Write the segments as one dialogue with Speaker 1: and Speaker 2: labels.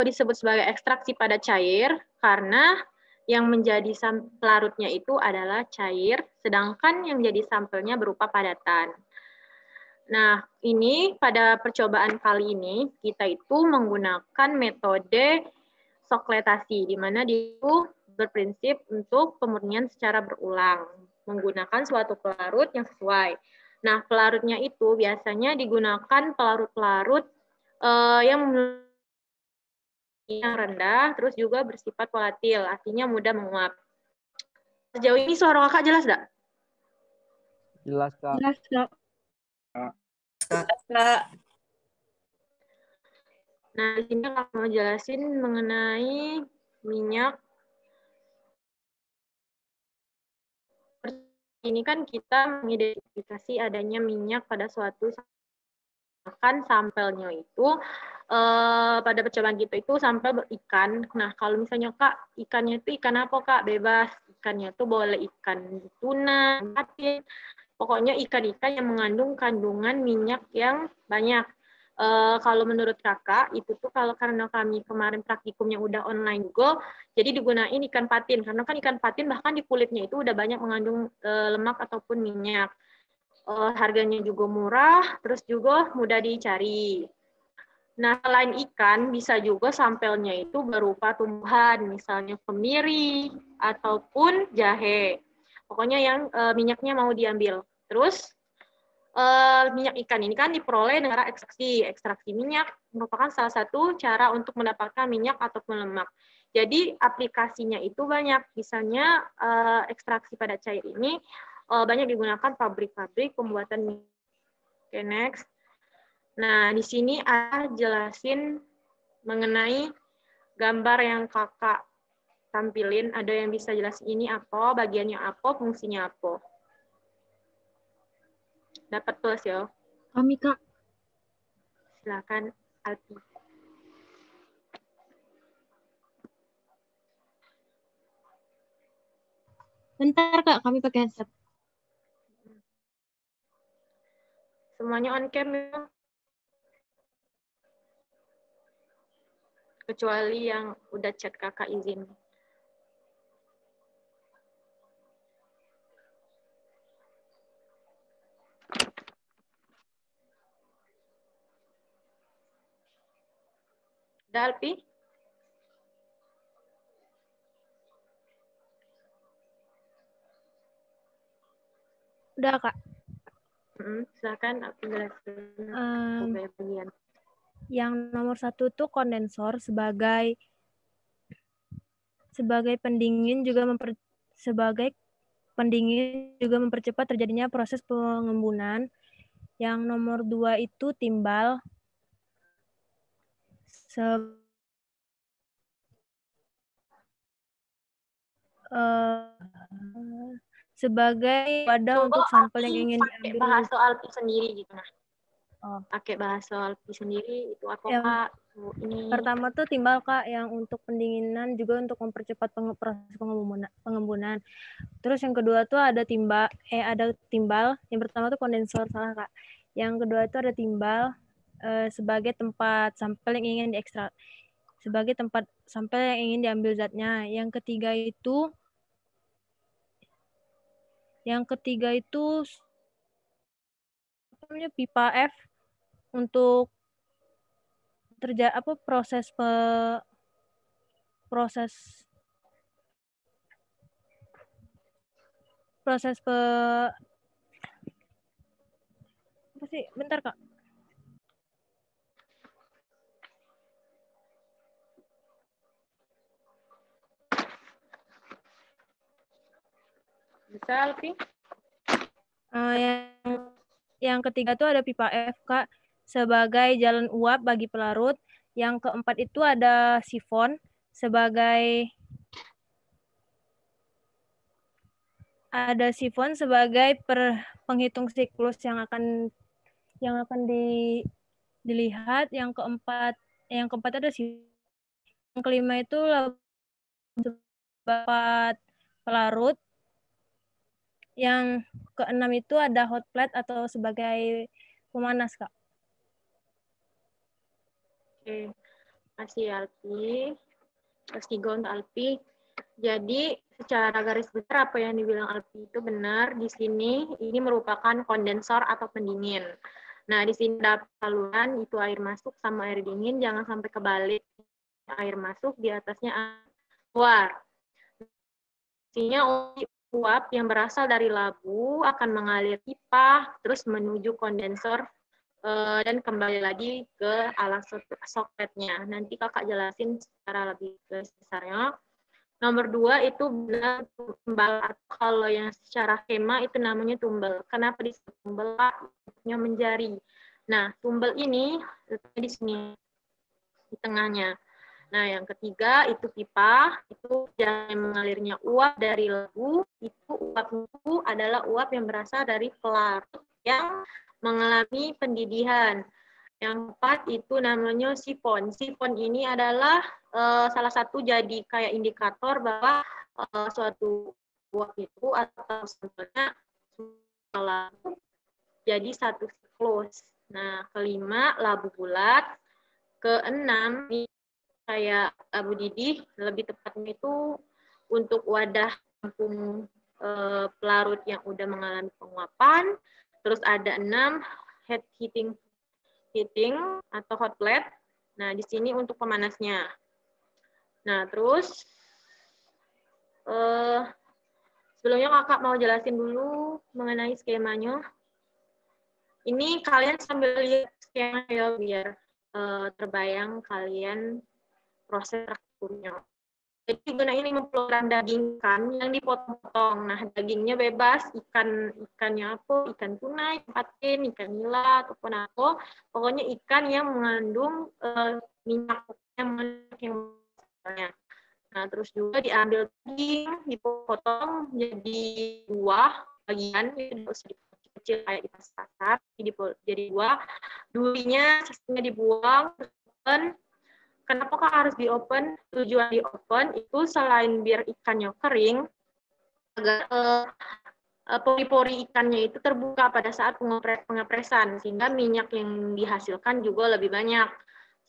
Speaker 1: disebut sebagai ekstraksi pada cair karena yang menjadi pelarutnya itu adalah cair, sedangkan yang jadi sampelnya berupa padatan. Nah, ini pada percobaan kali ini kita itu menggunakan metode sokletasi, di mana dia itu berprinsip untuk pemurnian secara berulang, menggunakan suatu pelarut yang sesuai. Nah, pelarutnya itu biasanya digunakan pelarut-pelarut yang rendah, terus juga bersifat volatil, artinya mudah menguap. Sejauh ini suara kakak jelas nggak?
Speaker 2: Jelas, Kak.
Speaker 3: Jelas, Kak.
Speaker 4: Kak.
Speaker 1: Nah, di sini aku mau jelasin mengenai minyak. Ini kan kita mengidentifikasi adanya minyak pada suatu kan sampelnya itu pada percobaan kita itu sampel berikan. Nah, kalau misalnya Kak, ikannya itu ikan apa Kak? Bebas. Ikannya itu boleh ikan tuna, patin. Pokoknya ikan-ikan yang mengandung kandungan minyak yang banyak. Kalau menurut kakak, itu tuh kalau karena kami kemarin praktikumnya udah online go, jadi digunain ikan patin. Karena kan ikan patin bahkan di kulitnya itu udah banyak mengandung lemak ataupun minyak. Harganya juga murah, terus juga mudah dicari. Nah, selain ikan, bisa juga sampelnya itu berupa tumbuhan, misalnya kemiri ataupun jahe. Pokoknya yang minyaknya mau diambil. Terus minyak ikan ini kan diperoleh dengan cara ekstraksi. Ekstraksi minyak merupakan salah satu cara untuk mendapatkan minyak ataupun lemak. Jadi aplikasinya itu banyak. Misalnya ekstraksi pada cair ini banyak digunakan pabrik-pabrik pembuatan minyak. Oke, next. Nah, di sini ada jelasin mengenai gambar yang kakak tampilin. Ada yang bisa jelasin ini apa, bagiannya apa, fungsinya apa. Dapat plus ya?
Speaker 3: Kami, Kak.
Speaker 1: Silakan, Alpi.
Speaker 3: Bentar, Kak. Kami pakai headset.
Speaker 1: Semuanya on cam ya? Kecuali yang udah chat kakak izin. Udah, Alpi?
Speaker 3: Udah, Kak.
Speaker 1: Silakan Alpi jelasin bagian.
Speaker 3: Yang nomor 1 tuh kondensor sebagai pendingin juga mempercepat terjadinya proses pengembunan. Yang nomor 2 itu timbal sebagai wadah untuk sampel yang ingin diambil.
Speaker 1: Bahasa Alpi sendiri gitu nah. Pakai bahasa Alpi sendiri itu apa Kak? Ini
Speaker 3: Pertama tuh timbal Kak yang untuk pendinginan juga untuk mempercepat proses pengembunan. Terus yang kedua tuh ada timbal. Yang pertama tuh kondensor, salah Kak. Yang kedua tuh ada timbal sebagai tempat sampel yang ingin diekstrak. Sebagai tempat sampel yang ingin diambil zatnya. Yang ketiga itu pipa F untuk proses bentar Kak.
Speaker 1: bisa Alpi?
Speaker 3: Yang ketiga tuh ada pipa F Kak sebagai jalan uap bagi pelarut. Yang keempat itu ada sifon sebagai penghitung siklus yang akan dilihat. Yang keempat ada sifon. Yang kelima itu dapat pelarut. Yang keenam itu ada hot plate atau sebagai pemanas, Kak.
Speaker 1: Oke. Kasih Alpi. Plus 3 untuk Alpi. Jadi secara garis besar apa yang dibilang Alpi itu benar. Di sini ini merupakan kondensor atau pendingin. Nah, di sini ada saluran, itu air masuk sama air dingin, jangan sampai kebalik. Air masuk, di atasnya air keluar. Isinya uap yang berasal dari labu akan mengalir pipa, terus menuju kondensor, dan kembali lagi ke alat sokletnya. Nanti kakak jelasin secara lebih besarnya. Nomor 2 itu benar tumbal, atau kalau yang secara skema itu namanya tumbal. Kenapa disebut tumbal? Bentuknya menjari. Nah, tumbal ini letaknya di sini, di tengahnya. Nah, yang ketiga itu pipa, itu yang mengalirnya uap dari labu, itu uap itu adalah uap yang berasal dari pelarut yang mengalami pendidihan. Yang keempat itu namanya sifon. Sifon ini adalah salah satu jadi kayak indikator bahwa suatu uap itu atau sampelnya labu jadi satu siklus. Nah, kelima labu bulat. Keenam ini kayak Abu Didi, lebih tepatnya itu untuk wadah tampung pelarut yang udah mengalami penguapan. Terus ada 6 head heating atau hot plate. Nah, di sini untuk pemanasnya. Nah, terus sebelumnya kakak mau jelasin dulu mengenai skemanya. Ini kalian sambil lihat skema ya, biar terbayang kalian proses strukturnya. Jadi guna ini memperoleh daging ikan yang dipotong-potong. Nah, dagingnya bebas, ikannya apa? Ikan tuna, ikan patin, ikan nila, ataupun apa. Pokoknya ikan yang mengandung minyak yang banyak. Nah, terus juga diambil daging, dipotong jadi buah bagian, tidak usah kecil kayak di pasar, jadi buah. Durinya dibuang, dan kenapa kok harus di open? Tujuan di open itu selain biar ikannya kering, agar pori-pori ikannya itu terbuka pada saat pengepresan, sehingga minyak yang dihasilkan juga lebih banyak.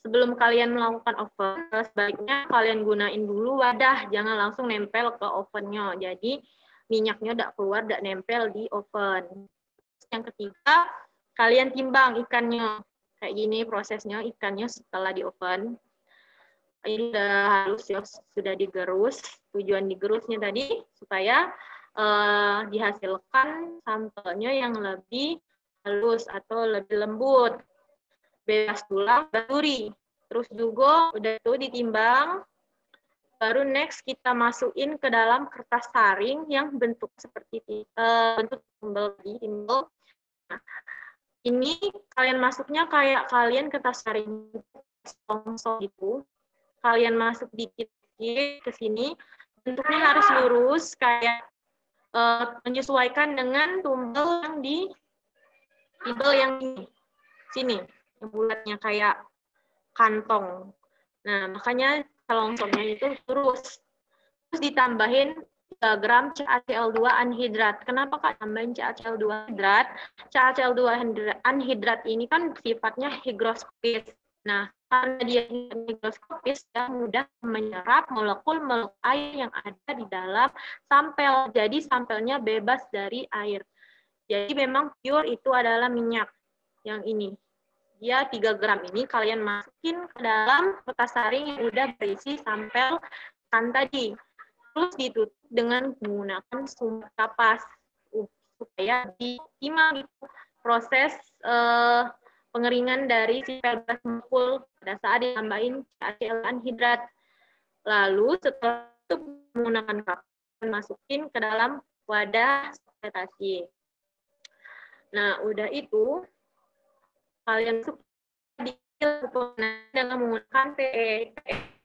Speaker 1: Sebelum kalian melakukan oven, sebaiknya kalian gunain dulu wadah, jangan langsung nempel ke ovennya. Jadi minyaknya tidak keluar, tidak nempel di oven. Yang ketiga, kalian timbang ikannya. Kayak gini prosesnya ikannya setelah di oven. Ini sudah halus ya, sudah digerus. Tujuan digerusnya tadi supaya dihasilkan sampelnya yang lebih halus atau lebih lembut, bebas tulang dan duri. Terus juga udah itu ditimbang, baru next kita masukin ke dalam kertas saring yang bentuk seperti bentuk timbal. Nah, ini kalian masuknya kayak kalian kertas saring songsong gitu. Kalian masuk dikit-dikit ke sini, bentuknya harus lurus, kayak menyesuaikan dengan tumbal yang di timbal yang ini, sini, yang bulatnya kayak kantong. Nah, makanya selongsongnya itu lurus. Terus ditambahin 3 gram CaCl2 anhidrat. Kenapa Kak tambahin CaCl2 anhidrat? CaCl2 anhidrat ini kan sifatnya higroskopis. Nah, karena dia higroskopis, dia mudah menyerap molekul-molekul air yang ada di dalam sampel. Jadi sampelnya bebas dari air. Jadi memang pure itu adalah minyak yang ini. Dia 3 gram ini kalian masukin ke dalam kertas saring yang udah berisi sampel ikan tadi. Terus ditutup dengan menggunakan sumber kapas supaya dioptimal proses pengeringan dari si pelbas molekul pada saat ditambahin CaCl anhidrat. Lalu setelah itu menggunakan kapas masukin ke dalam wadah fermentasi. Nah, udah itu kalian masuk dengan menggunakan PE.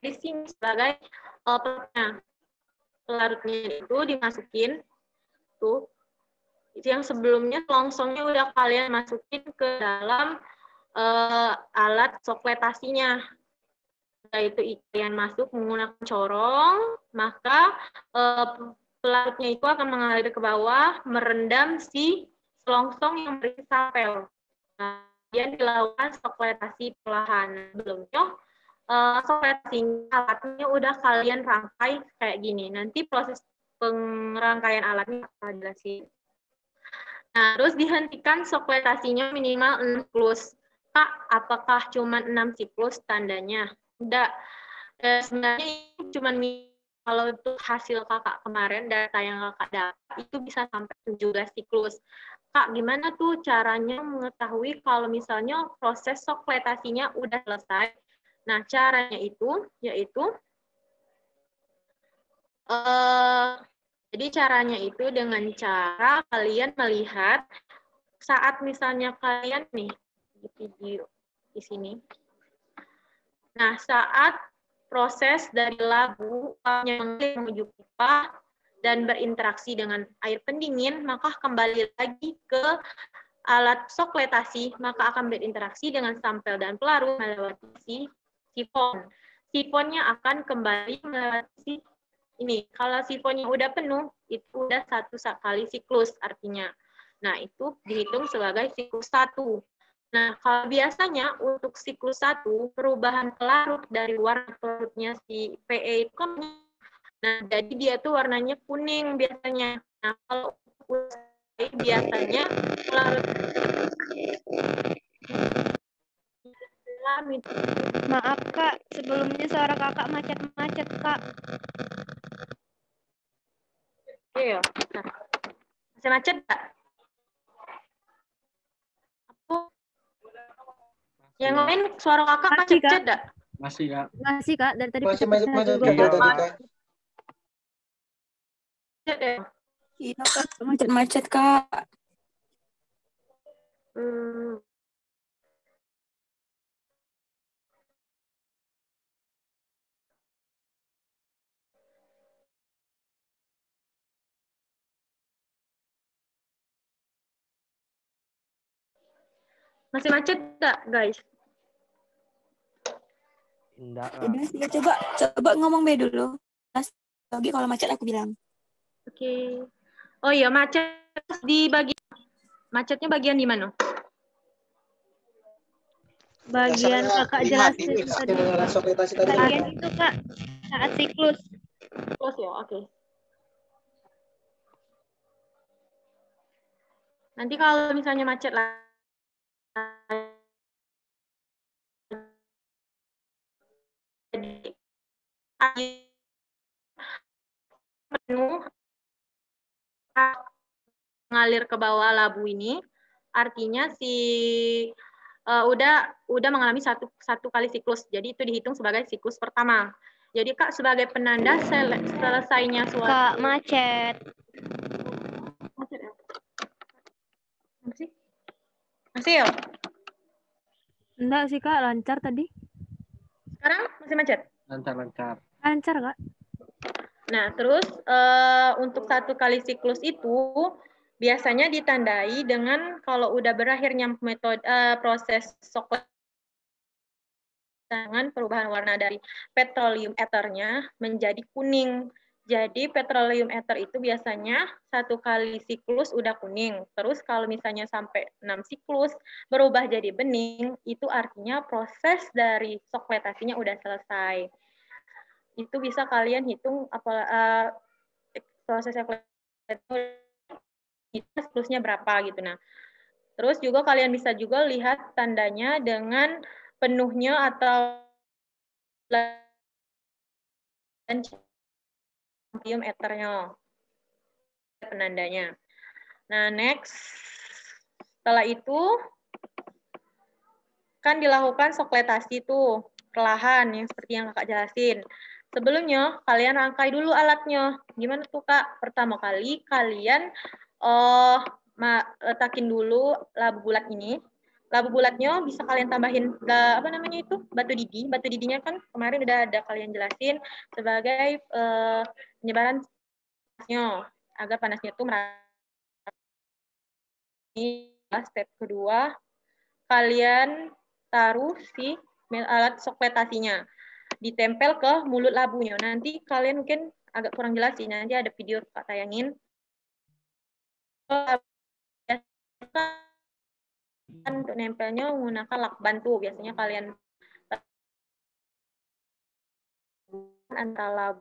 Speaker 1: Di sini sebagai pelarutnya. Pelarutnya itu dimasukin tuh, yang sebelumnya selongsongnya udah kalian masukin ke dalam alat sokletasinya. Yaitu kalian masuk menggunakan corong, maka pelarutnya itu akan mengalir ke bawah, merendam si selongsong yang berisi sampel. Nah, kemudian dilakukan sokletasi perlahan. Sebelumnya alatnya udah kalian rangkai kayak gini. Nanti proses pengerangkaian alatnya akan jelasin. Nah, terus dihentikan sokletasinya minimal 6 siklus. Kak, apakah cuma 6 siklus tandanya? Enggak. Sebenarnya ini cuma kalau untuk hasil kakak kemarin, data yang kakak dapat, itu bisa sampai 17 siklus. Kak, gimana tuh caranya mengetahui kalau misalnya proses sokletasinya udah selesai? Nah, caranya itu, yaitu, jadi caranya itu dengan cara kalian melihat saat misalnya kalian nih di video di sini. Nah, saat proses dari labu yang menuju pipa dan berinteraksi dengan air pendingin, maka kembali lagi ke alat sokletasi, maka akan berinteraksi dengan sampel dan pelarut melewati sifon. Sifonnya akan kembali melewati ini. Kalau sifonnya udah penuh, itu udah satu kali siklus artinya. Nah, itu dihitung sebagai siklus 1. Nah, kalau biasanya untuk siklus 1, perubahan pelarut dari warna pelarutnya si PE itu kan, nah, jadi dia tuh warnanya kuning biasanya. Nah, kalau biasanya pelarut
Speaker 3: Maaf Kak, sebelumnya suara Kakak macet-macet Kak.
Speaker 1: Oke ya. Masih macet nggak? Yang lain suara kakak macet-macet nggak?
Speaker 2: Masih, Kak.
Speaker 3: Masih Kak, dari tadi
Speaker 4: Masih
Speaker 3: pecah-pecah
Speaker 4: macet
Speaker 3: juga.
Speaker 4: juga tadi, Kak.
Speaker 1: Macet ya?
Speaker 5: Iya Kak, macet-macet Kak.
Speaker 1: Masih macet nggak, guys?
Speaker 2: Enggak, Kak.
Speaker 5: Udah sih, coba ngomong be dulu. Lagi kalau macet aku bilang.
Speaker 1: Oke. Oh iya, macet di bagian macetnya bagian di mana?
Speaker 3: Bagian Kakak jelasin tadi. Bagian itu Kak, saat siklus.
Speaker 1: Siklus ya, oke. Nanti kalau misalnya macet lagi, penuh mengalir ke bawah labu ini, artinya udah mengalami satu kali siklus. Jadi itu dihitung sebagai siklus pertama. Jadi Kak sebagai penanda selesainya suatu
Speaker 3: Kak, macet.
Speaker 1: Macet ya? Masih? Masih ya?
Speaker 3: Enggak sih Kak, lancar tadi.
Speaker 1: Sekarang masih macet?
Speaker 2: Lancar-lancar.
Speaker 3: Lancar Kak.
Speaker 1: Nah, terus untuk satu kali siklus itu biasanya ditandai dengan kalau udah berakhirnya metode proses soklet dengan perubahan warna dari petroleum ethernya menjadi kuning. Jadi petroleum ether itu biasanya satu kali siklus udah kuning. Terus kalau misalnya sampai 6 siklus berubah jadi bening, itu artinya proses dari sokletasinya udah selesai. Itu bisa kalian hitung proses siklusnya berapa gitu. Nah, terus juga kalian bisa juga lihat tandanya dengan penuhnya atau cium ethernya penandanya. Nah, next setelah itu kan dilakukan sokletasi tuh perlahan yang seperti yang Kakak jelasin. Sebelumnya kalian rangkai dulu alatnya. Gimana tuh Kak? Pertama kali kalian letakin dulu labu bulat ini. Labu bulatnya bisa kalian tambahin apa namanya itu? Batu didi. Batu didinya kan kemarin udah ada kalian jelasin sebagai penyebaran panasnya agar panasnya itu merata. Step kedua, kalian taruh si alat sokletasinya ditempel ke mulut labunya. Nanti kalian mungkin agak kurang jelas sih, nanti ada video Kak tayangin. Untuk nempelnya menggunakan lakban tuh, biasanya kalian antara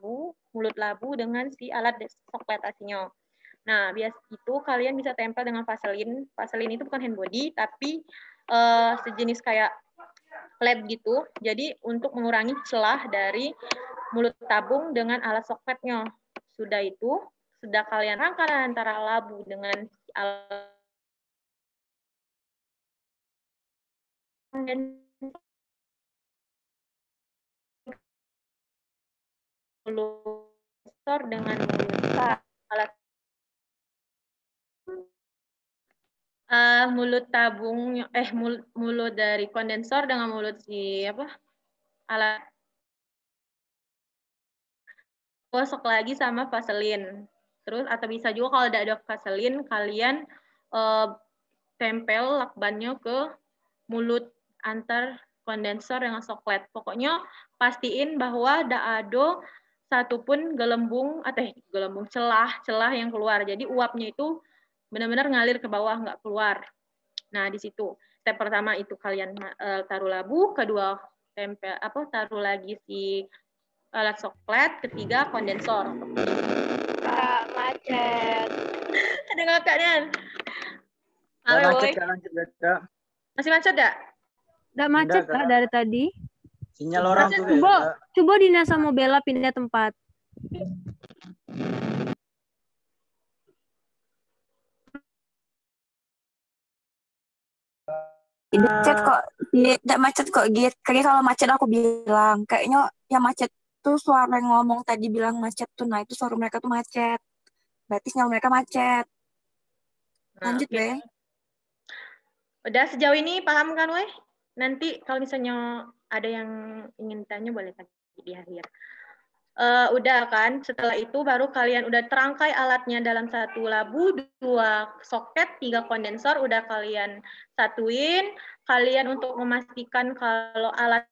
Speaker 1: mulut labu dengan si alat sokletasinya. Nah, itu kalian bisa tempel dengan vaselin. Vaselin itu bukan hand body, tapi sejenis kayak lab gitu. Jadi untuk mengurangi celah dari mulut tabung dengan alat sokletnya. Sudah kalian rangkaian antara labu dengan alat mulut dengan alat mulut tabung mulut dari kondensor dengan mulut si alat gosok lagi sama vaselin. Terus atau bisa juga kalau tidak ada vaselin kalian tempel lakbannya ke mulut antar kondensor dengan soklet. Pokoknya pastiin bahwa tidak ada satupun gelembung celah yang keluar. Jadi uapnya itu benar-benar ngalir ke bawah, nggak keluar. Nah, di situ step pertama itu kalian taruh labu, kedua taruh lagi si alat soklet, ketiga kondensor.
Speaker 3: Kak, macet.
Speaker 1: Ada ngakaknya.
Speaker 2: Macet, lanjut, Kak.
Speaker 1: Masih macet enggak?
Speaker 3: Nggak macet, Kak, dari tadi.
Speaker 2: Sinyal orang tuh.
Speaker 3: Coba Dina sama Bella pindah tempat.
Speaker 5: Macet kok, tidak macet kok, Git. Kayaknya kalau macet aku bilang, kayaknya yang macet tuh suara yang ngomong tadi bilang macet tuh, nah itu suara mereka tuh macet. Berarti sinyal mereka macet. Lanjut, Be.
Speaker 1: Udah sejauh ini paham kan, weh? Nanti kalau misalnya ada yang ingin tanya boleh tanya di akhir. Udah kan, setelah itu baru kalian udah terangkai alatnya dalam satu labu, 2 soket, 3 kondensor, udah kalian satuin. Kalian untuk memastikan kalau alat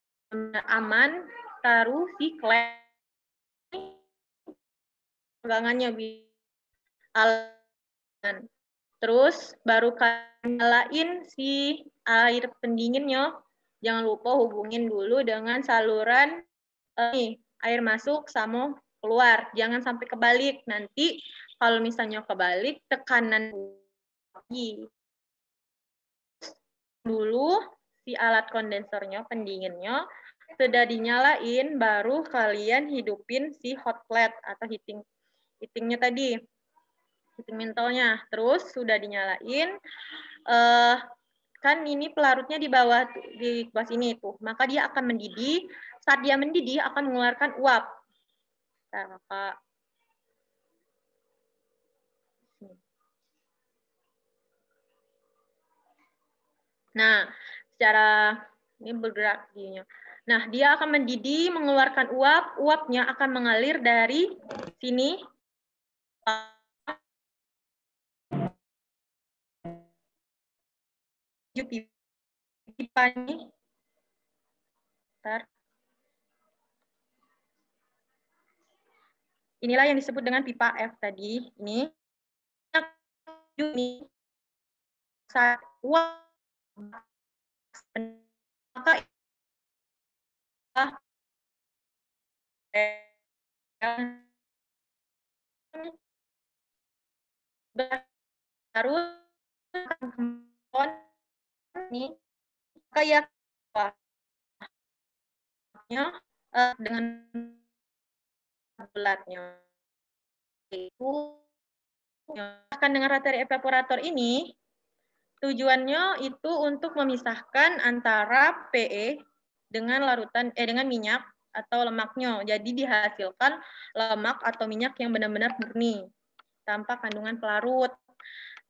Speaker 1: aman, taruh si klep pegangannya alat. Terus baru kalian nyalain si air pendinginnya. Jangan lupa hubungin dulu dengan saluran air masuk sama keluar. Jangan sampai kebalik. Nanti kalau misalnya kebalik, tekanan dulu si alat kondensornya, pendinginnya, sudah dinyalain, baru kalian hidupin si hot plate atau heatingnya tadi. Heating mantle-nya. Terus sudah dinyalain, kan ini pelarutnya di bawah sini tuh, maka dia akan mendidih. Saat dia mendidih akan mengeluarkan uap. Nah, secara ini bergerak gini. Nah, dia akan mendidih, mengeluarkan uap. Uapnya akan mengalir dari sini pipa ini. Inilah yang disebut dengan pipa F tadi. Ini saat uap maka harus ini kayak dengan bulatnya itu akan dengan rotary evaporator ini tujuannya itu untuk memisahkan antara PE dengan dengan minyak atau lemaknya. Jadi dihasilkan lemak atau minyak yang benar-benar murni tanpa kandungan pelarut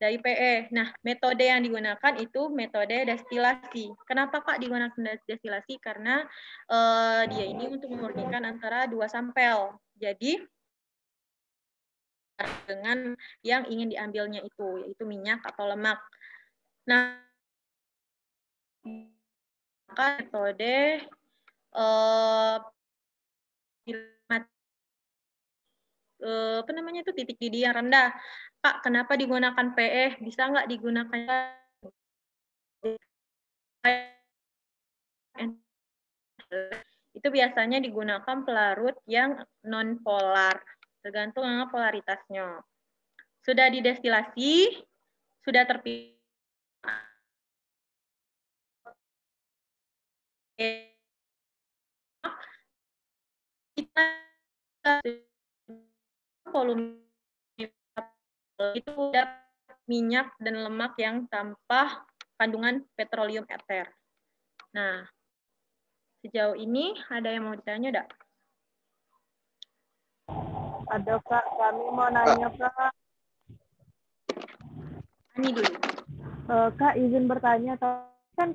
Speaker 1: dari PE. Nah, metode yang digunakan itu metode destilasi. Kenapa Kak digunakan destilasi? Karena dia ini untuk memurnikan antara 2 sampel. Jadi dengan yang ingin diambilnya itu, yaitu minyak atau lemak. Nah, maka metode apa namanya itu titik didih yang rendah. Kak, kenapa digunakan PE? Bisa nggak digunakan Itu biasanya digunakan pelarut yang non-polar, tergantung dengan polaritasnya. Sudah didestilasi, sudah terpilih. Kita volume itu udah minyak dan lemak yang tanpa kandungan petroleum eter. Nah, sejauh ini ada yang mau ditanya enggak?
Speaker 4: Ada Kak, kami mau nanya Kak.
Speaker 1: Ini dulu.
Speaker 4: Kak izin bertanya, kan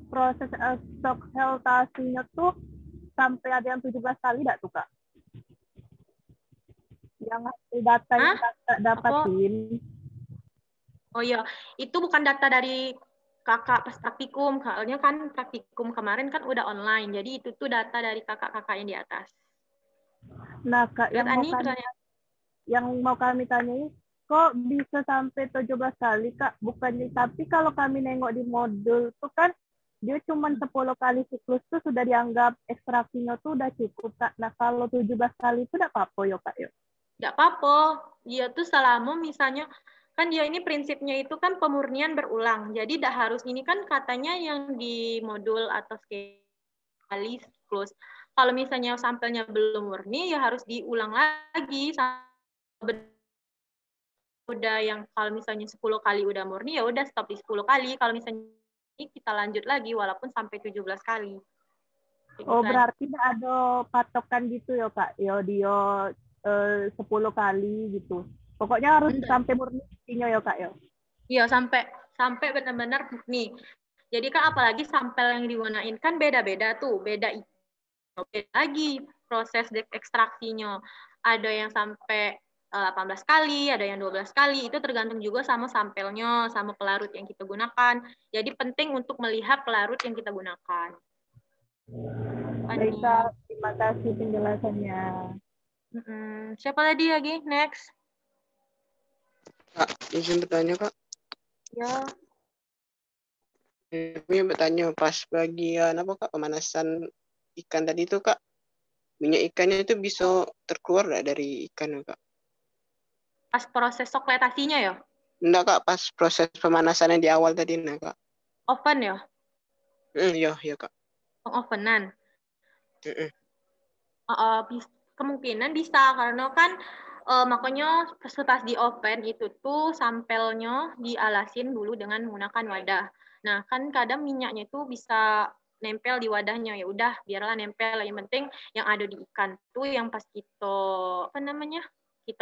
Speaker 4: proses ekstrakseltasinya tuh sampai ada yang 17 kali enggak tuh Kak? Yang data yang Kakak dapatin.
Speaker 1: Oh iya, itu bukan data dari kakak pas praktikum, soalnya kan praktikum kemarin kan udah online, jadi itu tuh data dari kakak-kakak yang di atas.
Speaker 4: Nah Kak,
Speaker 1: Terus
Speaker 4: yang mau kami tanyain, kok bisa sampai 17 kali Kak? Bukannya, tapi kalau kami nengok di modul tuh kan dia cuma 10 kali siklus tuh sudah dianggap ekstraksinya tuh udah cukup Kak. Nah kalau 17 kali itu enggak apa-apa ya Kak ya?
Speaker 1: Enggak apa-apa, dia tuh selama misalnya kan dia ini prinsipnya itu kan pemurnian berulang. Jadi tidak harus ini kan katanya yang di modul atau sekali siklus. Kalau misalnya sampelnya belum murni ya harus diulang lagi. Udah yang kalau misalnya 10 kali udah murni ya udah stop di 10 kali. Kalau misalnya ini kita lanjut lagi walaupun sampai 17 kali.
Speaker 4: Oh, berarti ada patokan gitu ya Kak? Ya dia 10 kali gitu. Pokoknya harus sampai murni ya Kak ya?
Speaker 1: Iya, sampai benar-benar nih. Jadi kan apalagi sampel yang digunakan kan beda-beda tuh, beda lagi proses ekstraksinya. Ada yang sampai 18 kali, ada yang 12 kali, itu tergantung juga sama sampelnya, sama pelarut yang kita gunakan. Jadi penting untuk melihat pelarut yang kita gunakan.
Speaker 4: Baik Kak, terima kasih penjelasannya.
Speaker 1: Siapa lagi? Next.
Speaker 6: Kak, izin bertanya Kak.
Speaker 1: Ya.
Speaker 6: Ini bertanya pas bagian apa Kak pemanasan ikan tadi itu Kak, minyak ikannya itu bisa terkeluar nggak dari ikan Kak?
Speaker 1: Pas proses sokletasinya ya?
Speaker 6: Enggak Kak, pas proses pemanasannya di awal tadi nah Kak.
Speaker 1: Oven ya?
Speaker 6: Iya Kak.
Speaker 1: Ovenan. Kemungkinan bisa karena kan makanya pas di oven itu tuh sampelnya dialasin dulu dengan menggunakan wadah. Nah kan kadang minyaknya itu bisa nempel di wadahnya, ya udah biarlah nempel, yang penting yang ada di ikan tuh yang pas kita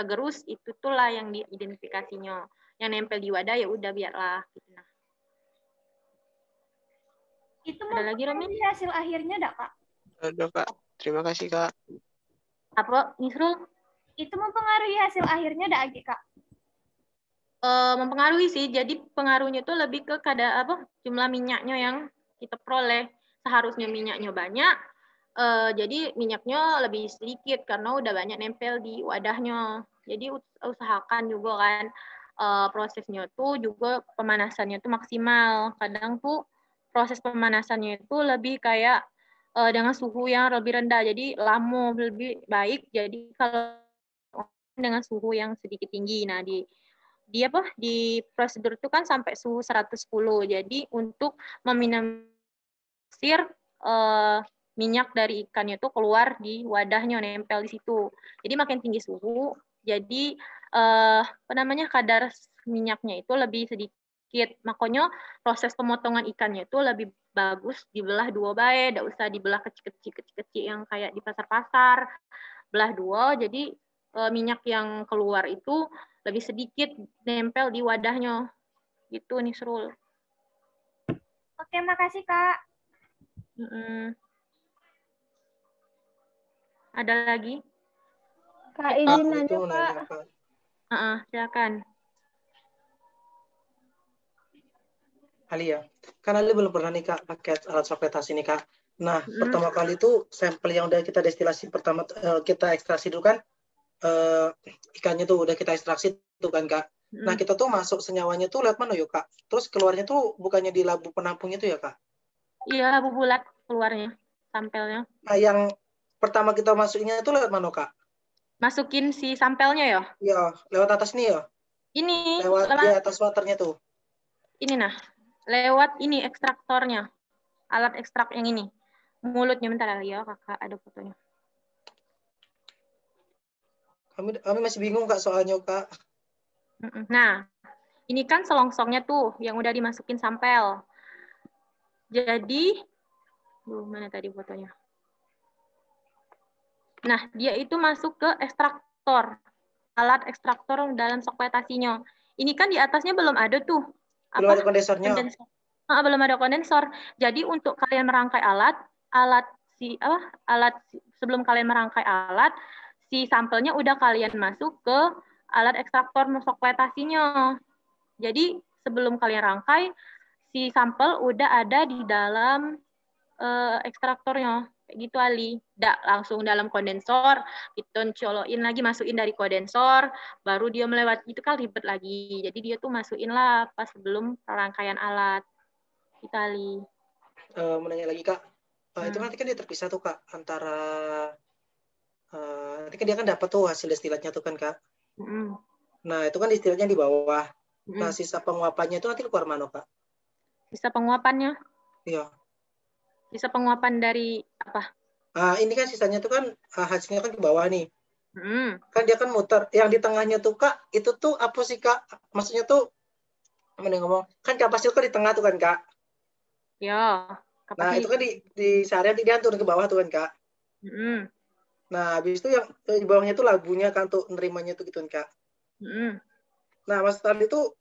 Speaker 1: gerus itu tuh lah yang diidentifikasinya, yang nempel di wadah ya udah biarlah gitu. Nah
Speaker 7: itu ada lagi Romi hasil akhirnya enggak Kak?
Speaker 6: Ada Kak, terima kasih Kak.
Speaker 1: Apa Nisrul?
Speaker 7: Itu mempengaruhi hasil akhirnya enggak Kak?
Speaker 1: Mempengaruhi sih, jadi pengaruhnya itu lebih ke jumlah minyaknya yang kita peroleh. Seharusnya minyaknya banyak, jadi minyaknya lebih sedikit karena udah banyak nempel di wadahnya. Jadi usahakan juga kan prosesnya tuh juga pemanasannya tuh maksimal. Kadang tuh proses pemanasannya itu lebih kayak dengan suhu yang lebih rendah, jadi lama lebih baik. Jadi kalau dengan suhu yang sedikit tinggi, nah di prosedur itu kan sampai suhu 110. Jadi untuk meminimalisir minyak dari ikannya itu keluar di wadahnya, nempel di situ. Jadi makin tinggi suhu, jadi kadar minyaknya itu lebih sedikit. Makanya proses pemotongan ikannya itu lebih bagus dibelah 2 bae, enggak usah dibelah kecil-kecil yang kayak di pasar-pasar. Belah 2, jadi minyak yang keluar itu lebih sedikit nempel di wadahnya. Gitu nih, Nisrul.
Speaker 7: Oke, makasih Kak.
Speaker 1: Ada lagi?
Speaker 3: Kak, izin nanya Kak.
Speaker 1: Silakan.
Speaker 8: Ali ya, kan Ali belum pernah nih Kak pakai alat sokletasi nih Kak. Nah, pertama kali itu sampel yang udah kita destilasi pertama kita ekstraksi dulu kan, ikannya tuh udah kita ekstraksi tuh kan Kak. Nah, kita tuh masuk senyawanya tuh lewat mana yuk, Kak? Terus keluarnya tuh bukannya di labu penampungnya tuh ya, Kak?
Speaker 1: Iya, labu bulat keluarnya, sampelnya.
Speaker 8: Nah, yang pertama kita masukinnya tuh lewat mana, Kak?
Speaker 1: Masukin si sampelnya ya?
Speaker 8: Iya, lewat atas nih ya?
Speaker 1: Ini,
Speaker 8: Lewat di atas waternya tuh.
Speaker 1: Ini nah, lewat ini ekstraktornya. Alat ekstrak yang ini. Mulutnya, bentar ya, kakak ada fotonya.
Speaker 8: Kami masih bingung, Kak, soalnya, Kak.
Speaker 1: Nah, ini kan selongsongnya tuh yang udah dimasukin sampel. Jadi, mana tadi fotonya? Nah, dia itu masuk ke ekstraktor. Alat ekstraktor dalam sekretasinya. Ini kan di atasnya belum ada tuh.
Speaker 8: Belum ada kondensornya.
Speaker 1: Belum ada kondensor. Jadi untuk kalian merangkai alat sebelum kalian merangkai alat, si sampelnya udah kalian masuk ke alat ekstraktor sekretasinya. Jadi sebelum kalian rangkai, si sampel udah ada di dalam ekstraktornya. Kayak gitu, Ali. Nggak langsung dalam kondensor, kita colokin lagi, masukin dari kondensor, baru dia melewati, itu kan ribet lagi. Jadi dia tuh masukin lah pas sebelum rangkaian alat. Gitu, Ali.
Speaker 8: Mau nanya lagi, Kak. Itu nanti kan dia terpisah tuh, Kak, antara nanti kan dia kan dapat tuh hasil destilatnya tuh kan, Kak. Nah, itu kan destilatnya di bawah. Nah, sisa penguapannya itu nanti keluar mana, Kak?
Speaker 1: Sisa penguapannya?
Speaker 8: Iya.
Speaker 1: Sisa penguapan dari apa?
Speaker 8: Ini kan sisanya tuh kan hasilnya kan ke bawah nih. Kan dia kan muter. Yang di tengahnya tuh, Kak, itu tuh apa sih, Kak? Maksudnya tuh, mana ngomong? Kan kapas itu kan di tengah tuh kan, Kak?
Speaker 1: Ya.
Speaker 8: Nah, itu kan di seharian dia turun ke bawah tuh kan, Kak? Nah, habis itu yang di bawahnya tuh labunya kan tuh nerimanya tuh gitu kan, Kak? Nah, Mas tadi tuh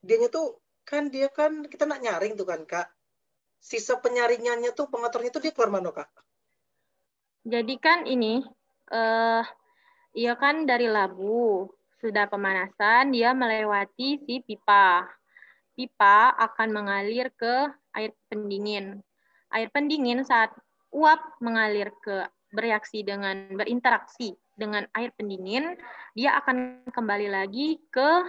Speaker 8: dianya tuh kan dia kan kita nak nyaring tuh kan, Kak. Sisa penyaringannya tuh pengotornya tuh dia keluar mana, Kak?
Speaker 1: Jadi kan ini iya kan dari labu sudah pemanasan dia melewati si pipa. Pipa akan mengalir ke air pendingin. Air pendingin saat uap mengalir berinteraksi dengan air pendingin, dia akan kembali lagi ke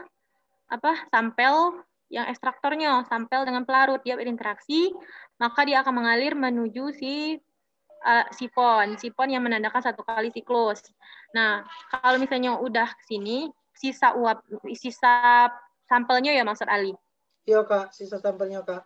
Speaker 1: sampel yang ekstraktornya, sampel dengan pelarut, dia berinteraksi, maka dia akan mengalir menuju si sifon yang menandakan 1 kali siklus. Nah, kalau misalnya udah ke sini, sisa sampelnya ya maksud Ali.
Speaker 8: Iya, Kak, sisa sampelnya, Kak.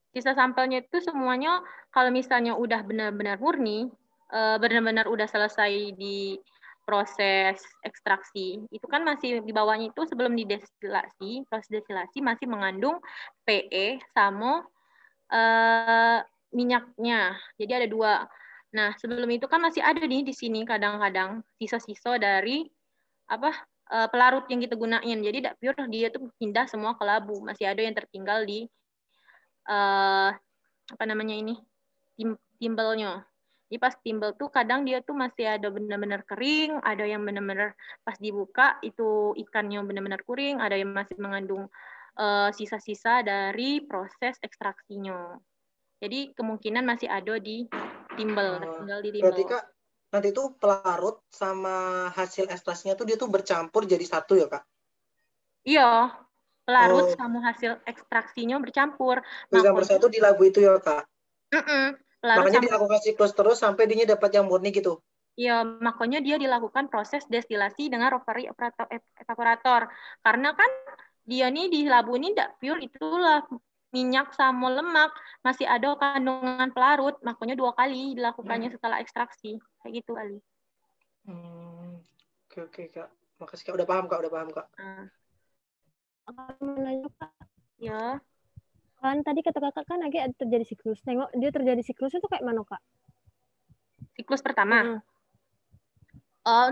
Speaker 1: Sisa sampelnya itu semuanya kalau misalnya udah benar-benar murni, benar-benar udah selesai di proses ekstraksi, itu kan masih di bawahnya itu sebelum didestilasi, proses destilasi masih mengandung PE sama minyaknya. Jadi ada 2. Nah, sebelum itu kan masih ada nih di sini kadang-kadang sisa-sisa dari pelarut yang kita gunain. Jadi tidak pure dia tuh pindah semua ke labu. Masih ada yang tertinggal di timbelnya. Jadi pas timbel tuh kadang dia tuh masih ada benar-benar kering, ada yang benar-benar pas dibuka itu ikannya benar-benar kering, ada yang masih mengandung sisa-sisa dari proses ekstraksinya. Jadi kemungkinan masih ada di timbel, tinggal di timbel.
Speaker 8: Berarti, Kak, nanti itu pelarut sama hasil ekstraksinya tuh dia tuh bercampur jadi satu ya, Kak?
Speaker 1: Iya, pelarut sama hasil ekstraksinya bercampur.
Speaker 8: Bercampur satu di labu itu ya, Kak? Makanya dilakukan siklus terus sampai dia dapat yang murni gitu?
Speaker 1: Iya, makanya dia dilakukan proses destilasi dengan rotary evaporator. Karena kan dia nih di labu ini tidak pure, itulah minyak sama lemak, masih ada kandungan pelarut, makanya 2 kali dilakukannya setelah ekstraksi. Kayak gitu, Ali.
Speaker 8: Oke, Kak. Makasih, Kak. Udah paham, Kak.
Speaker 3: Kak.
Speaker 1: Ya.
Speaker 3: Kan tadi kata kakak kan agak terjadi siklus. Tengok dia terjadi siklus itu kayak mana, Kak?
Speaker 1: Siklus pertama?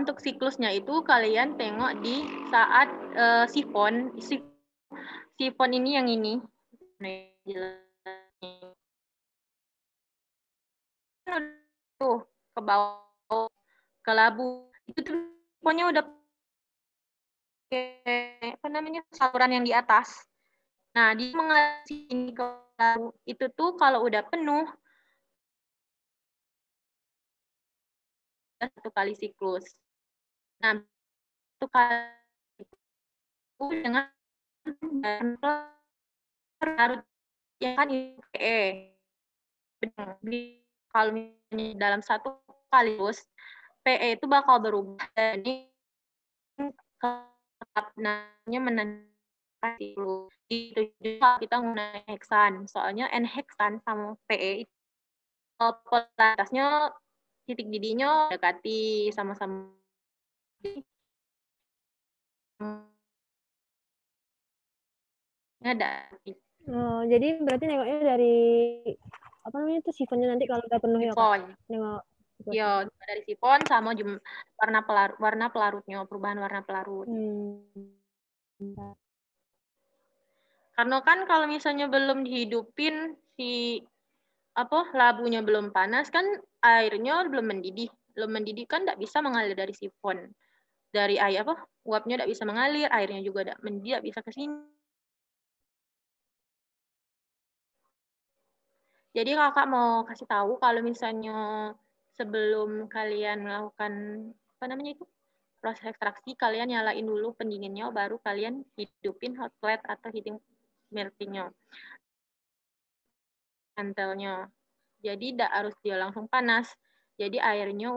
Speaker 1: Untuk siklusnya itu kalian tengok di saat sifon. Sifon ini yang ini. Tuh, ke bawah, ke labu. Itu tuh pokoknya udah saluran yang di atas. Nah, dia mengalir ini ke labu. Itu tuh kalau udah penuh, 1 kali siklus. Nah, 1 kali dengan pelarut yang kan PE. Kalau misalnya dalam satu kali terus PE itu bakal berubah jadi namanya menandakan itu juga kita menggunakan heksan. Soalnya N-heksan sama PE itu polaritasnya titik didinya dekati sama-sama. Ada.
Speaker 3: Oh, jadi berarti nengoknya dari apa namanya itu sifonnya nanti kalau udah penuh ya Kak? Nengok.
Speaker 1: Iya, dari sifon sama warna pelarutnya, perubahan warna pelarut. Karena kan kalau misalnya belum dihidupin si labunya belum panas kan airnya belum mendidih. Belum mendidih kan tidak bisa mengalir dari sifon. Dari air uapnya tidak bisa mengalir, airnya juga tidak mendidih, tidak bisa ke sini. Jadi kakak mau kasih tahu kalau misalnya sebelum kalian melakukan proses ekstraksi, kalian nyalain dulu pendinginnya, baru kalian hidupin hot plate atau heating meltingnya, mantelnya. Jadi tidak harus dia langsung panas. Jadi airnya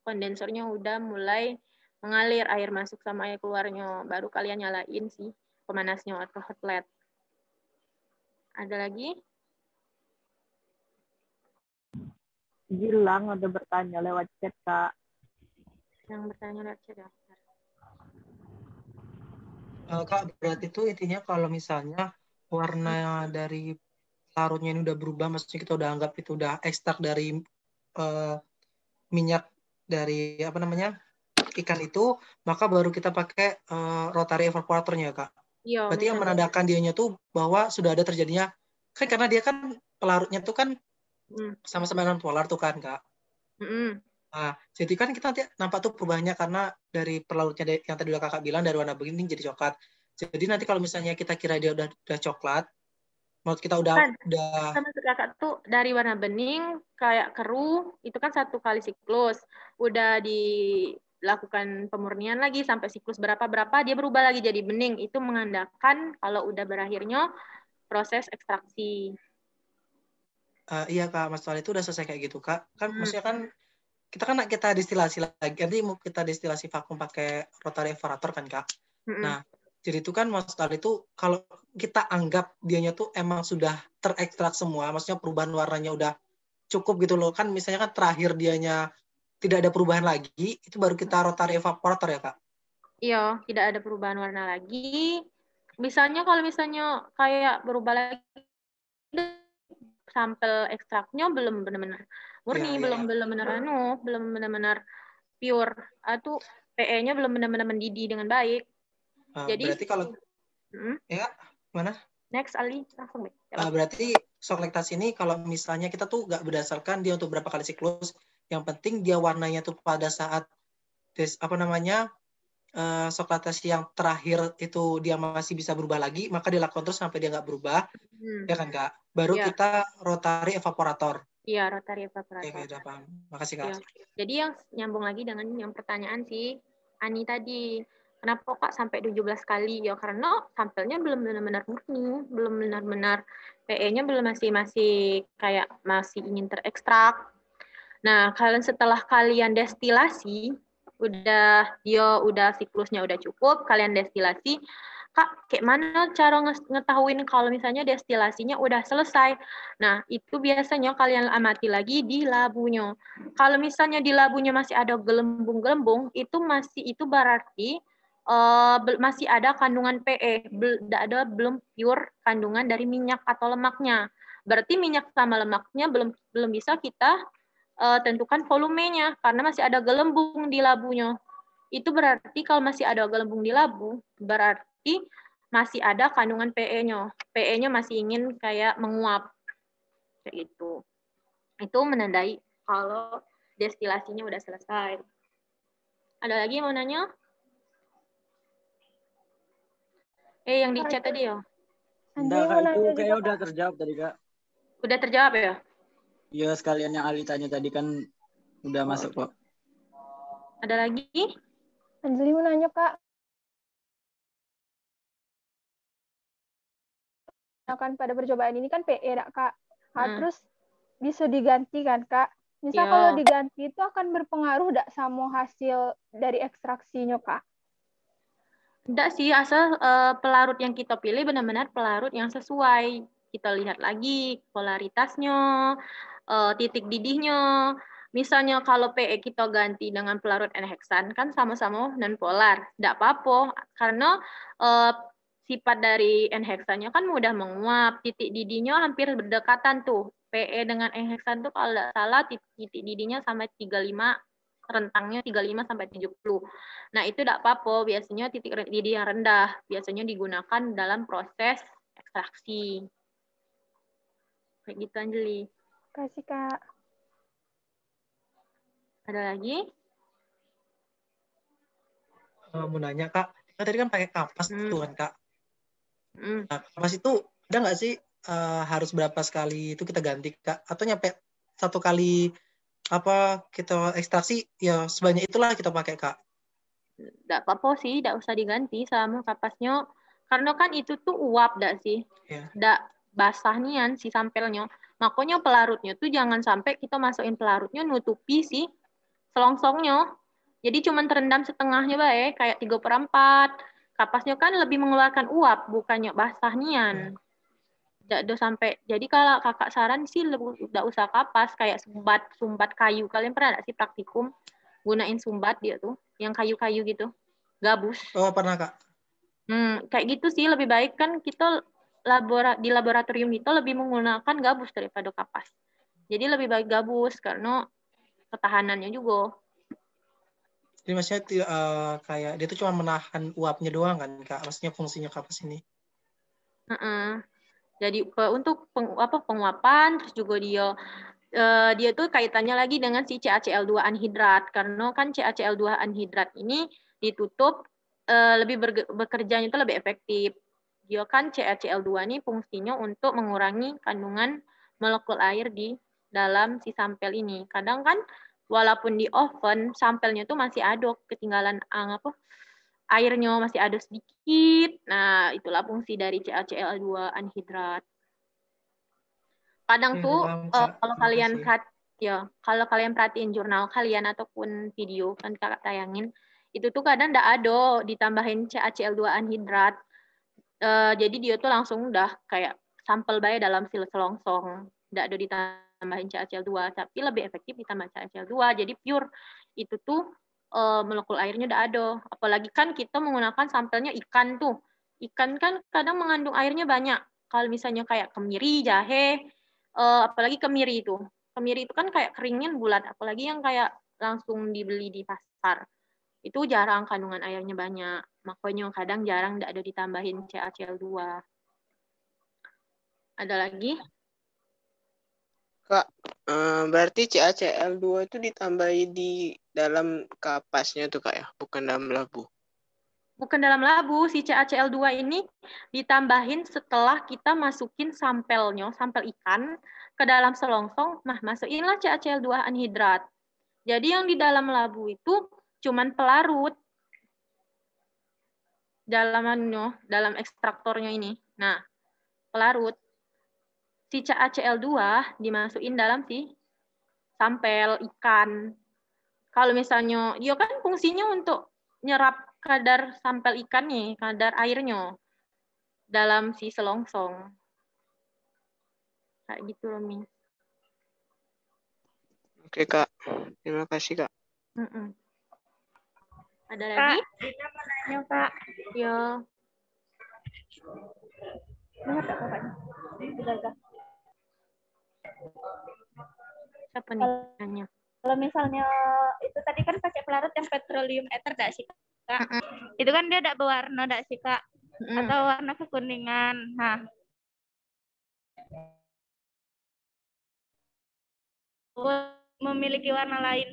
Speaker 1: kondensernya udah mulai mengalir, air masuk sama air keluarnya, baru kalian nyalain si pemanasnya atau hot plate. Ada lagi?
Speaker 4: Gilang ada bertanya lewat chat, Kak.
Speaker 1: Yang bertanya lewat chat ya?
Speaker 8: Kak, berarti itu intinya kalau misalnya warna dari larutnya ini udah berubah, maksudnya kita udah anggap itu udah ekstrak dari minyak dari ikan itu, maka baru kita pakai rotary evaporatornya, Kak.
Speaker 1: Iya.
Speaker 8: Berarti yang menandakan dianya tuh bahwa sudah ada terjadinya, kan karena dia kan pelarutnya tuh kan sama-sama non polar tuh kan, Kak. Nah, jadi kan kita nanti nampak tuh perubahannya karena dari pelarutnya yang tadi udah kakak bilang dari warna bening jadi coklat. Jadi nanti kalau misalnya kita kira dia udah coklat, menurut kita udah
Speaker 1: sama kakak tuh dari warna bening kayak keruh itu kan 1 kali siklus. Udah dilakukan pemurnian lagi sampai siklus berapa dia berubah lagi jadi bening. Itu menandakan kalau udah berakhirnya proses ekstraksi.
Speaker 8: Iya Kak, Mas Tuan itu udah selesai kayak gitu Kak. Kan maksudnya kan kita destilasi lagi. Nanti mau kita destilasi vakum pakai rotary evaporator kan Kak. Nah, jadi itu kan Mas Tuan itu kalau kita anggap dianya tuh emang sudah terekstrak semua, maksudnya perubahan warnanya udah cukup gitu loh. Kan misalnya kan terakhir dianya tidak ada perubahan lagi, itu baru kita rotary evaporator ya Kak?
Speaker 1: Iya, tidak ada perubahan warna lagi. Misalnya kalau misalnya kayak berubah lagi sampel ekstraknya belum benar-benar murni, belum benar-benar pure, atau PE-nya belum benar-benar mendidih dengan baik. Jadi
Speaker 8: berarti kalau ya mana?
Speaker 1: Next Ali langsung deh.
Speaker 8: Berarti shock lactase ini kalau misalnya kita tuh nggak berdasarkan dia untuk berapa kali siklus, yang penting dia warnanya tuh pada saat shock lactase yang terakhir itu dia masih bisa berubah lagi, maka dilakukan terus sampai dia nggak berubah, ya kan Kak? Baru kita rotary evaporator.
Speaker 1: Iya, rotary evaporator.
Speaker 8: Oke, udah paham. Makasih Kak.
Speaker 1: Ya. Jadi yang nyambung lagi dengan yang pertanyaan si Ani tadi, kenapa Kak sampai 17 kali? Ya karena sampelnya belum benar-benar murni, belum benar-benar PE-nya belum masih kayak masih ingin terekstrak. Nah, setelah kalian destilasi, udah siklusnya udah cukup, kalian destilasi, Kak, kayak mana cara ngetahuin kalau misalnya destilasinya udah selesai? Nah, itu biasanya kalian amati lagi di labunya. Kalau misalnya di labunya masih ada gelembung-gelembung, itu berarti masih ada kandungan PE, belum pure kandungan dari minyak atau lemaknya. Berarti minyak sama lemaknya belum bisa kita tentukan volumenya karena masih ada gelembung di labunya. Itu berarti kalau masih ada gelembung di labu, berarti masih ada kandungan PE-nya. PE-nya masih ingin kayak menguap. Kayak gitu. Itu menandai kalau destilasinya udah selesai. Ada lagi yang mau nanya? Yang di chat tadi ya?
Speaker 2: Enggak, Kak, itu kayaknya udah terjawab tadi, Kak.
Speaker 1: Udah terjawab ya?
Speaker 2: Iya, sekalian yang Ali tanya tadi kan udah masuk kok.
Speaker 1: Ada lagi?
Speaker 3: Anjali mau nanya, Kak.
Speaker 9: digunakan pada percobaan ini kan PE, Kak. Terus bisa diganti kan, Kak? Misal kalau diganti itu akan berpengaruh tidak sama hasil dari ekstraksinya, Kak?
Speaker 1: Tidak sih, asal pelarut yang kita pilih benar-benar pelarut yang sesuai. Kita lihat lagi polaritasnya, titik didihnya. Misalnya kalau PE kita ganti dengan pelarut N-heksan, kan sama-sama non-polar. Tidak apa-apa, karena sifat dari N-heksannya kan mudah menguap. Titik didihnya hampir berdekatan tuh. PE dengan N-heksan tuh kalau tidak salah titik didihnya sampai 35, rentangnya 35 sampai 70. Nah, itu tidak apa-apa, biasanya titik didih yang rendah biasanya digunakan dalam proses ekstraksi. Kayak gitu, Anjeli.
Speaker 9: Kasih, Kak.
Speaker 1: Ada lagi?
Speaker 8: Mau nanya, Kak. Tadi kan pakai kapas tuh kan, Kak. Nah, kapas itu ada nggak sih harus berapa sekali itu kita ganti, Kak? Atau nyampe satu kali kita ekstraksi ya sebanyak itulah kita pakai, Kak?
Speaker 1: Tidak apa-apa sih, tidak usah diganti sama kapasnya, karena kan itu tuh uap dak sih, tidak basah nian si sampelnya. Makanya pelarutnya tuh jangan sampai kita masukin pelarutnya nutupi si selongsongnya. Jadi cuma terendam setengahnya baik, kayak 3/4. Kapasnya kan lebih mengeluarkan uap, bukannya basah nian. Tidak sampai. Jadi kalau kakak saran sih tidak usah kapas, kayak sumbat kayu. Kalian pernah nggak sih praktikum gunain sumbat dia tuh, yang kayu-kayu gitu, gabus?
Speaker 8: Oh, pernah, Kak.
Speaker 1: Kayak gitu sih lebih baik kan kita di laboratorium itu lebih menggunakan gabus daripada kapas. Jadi lebih baik gabus karena ketahanannya juga.
Speaker 8: Jadi maksudnya kayak dia tuh cuma menahan uapnya doang kan, Kak? Maksudnya fungsinya kapas ini.
Speaker 1: Jadi untuk penguapan, terus juga dia tuh kaitannya lagi dengan si CaCl2 anhidrat, karena kan CaCl2 anhidrat ini ditutup lebih bekerjanya itu lebih efektif. Dia kan CaCl2 ini fungsinya untuk mengurangi kandungan molekul air di dalam si sampel ini. Kadang kan walaupun di oven sampelnya tuh masih ada ketinggalan airnya masih ada sedikit. Nah, itulah fungsi dari CaCl2 anhidrat. Kadang tuh kalau kalian perhatiin jurnal kalian ataupun video kan kakak tayangin, itu tuh kadang nggak ada ditambahin CaCl2 anhidrat. Jadi dia tuh langsung udah kayak sampel baik dalam selongsong. Nggak ada ditambahin CaCl2, tapi lebih efektif ditambah CaCl2. Jadi pure itu tuh molekul airnya udah ada. Apalagi kan kita menggunakan sampelnya ikan tuh. Ikan kan kadang mengandung airnya banyak. Kalau misalnya kayak kemiri, jahe, apalagi kemiri itu. Kemiri itu kan kayak keringin bulat, apalagi yang kayak langsung dibeli di pasar. Itu jarang kandungan airnya banyak. Makanya kadang jarang tidak ada ditambahin CaCl2. Ada lagi?
Speaker 6: Kak, berarti CaCl2 itu ditambahi di dalam kapasnya tuh, Kak, ya? Bukan dalam labu?
Speaker 1: Bukan dalam labu. Si CaCl2 ini ditambahin setelah kita masukin sampelnya, sampel ikan, ke dalam selongsong. Nah, masukinlah CaCl2 anhidrat. Jadi yang di dalam labu itu cuman pelarut. Dalam ekstraktornya ini. Nah, pelarut. Si CaCl2 dimasukin dalam si sampel ikan. Kalau misalnya, dia kan fungsinya untuk nyerap kadar sampel ikannya, kadar airnya dalam si selongsong. Kayak gitu loh, Mi.
Speaker 6: Oke, Kak. Terima kasih, Kak.
Speaker 1: Ada lagi?
Speaker 7: Dina mau nanya, Kak.
Speaker 1: Ya.
Speaker 7: Dengar tak kakaknya? Udah.
Speaker 1: Siapa nih nanya?
Speaker 7: Kalau misalnya itu tadi kan pakai pelarut yang petroleum ether enggak sih, Kak? Itu kan dia enggak berwarna enggak sih, Kak? Atau warna kekuningan. Nah. Memiliki warna lain.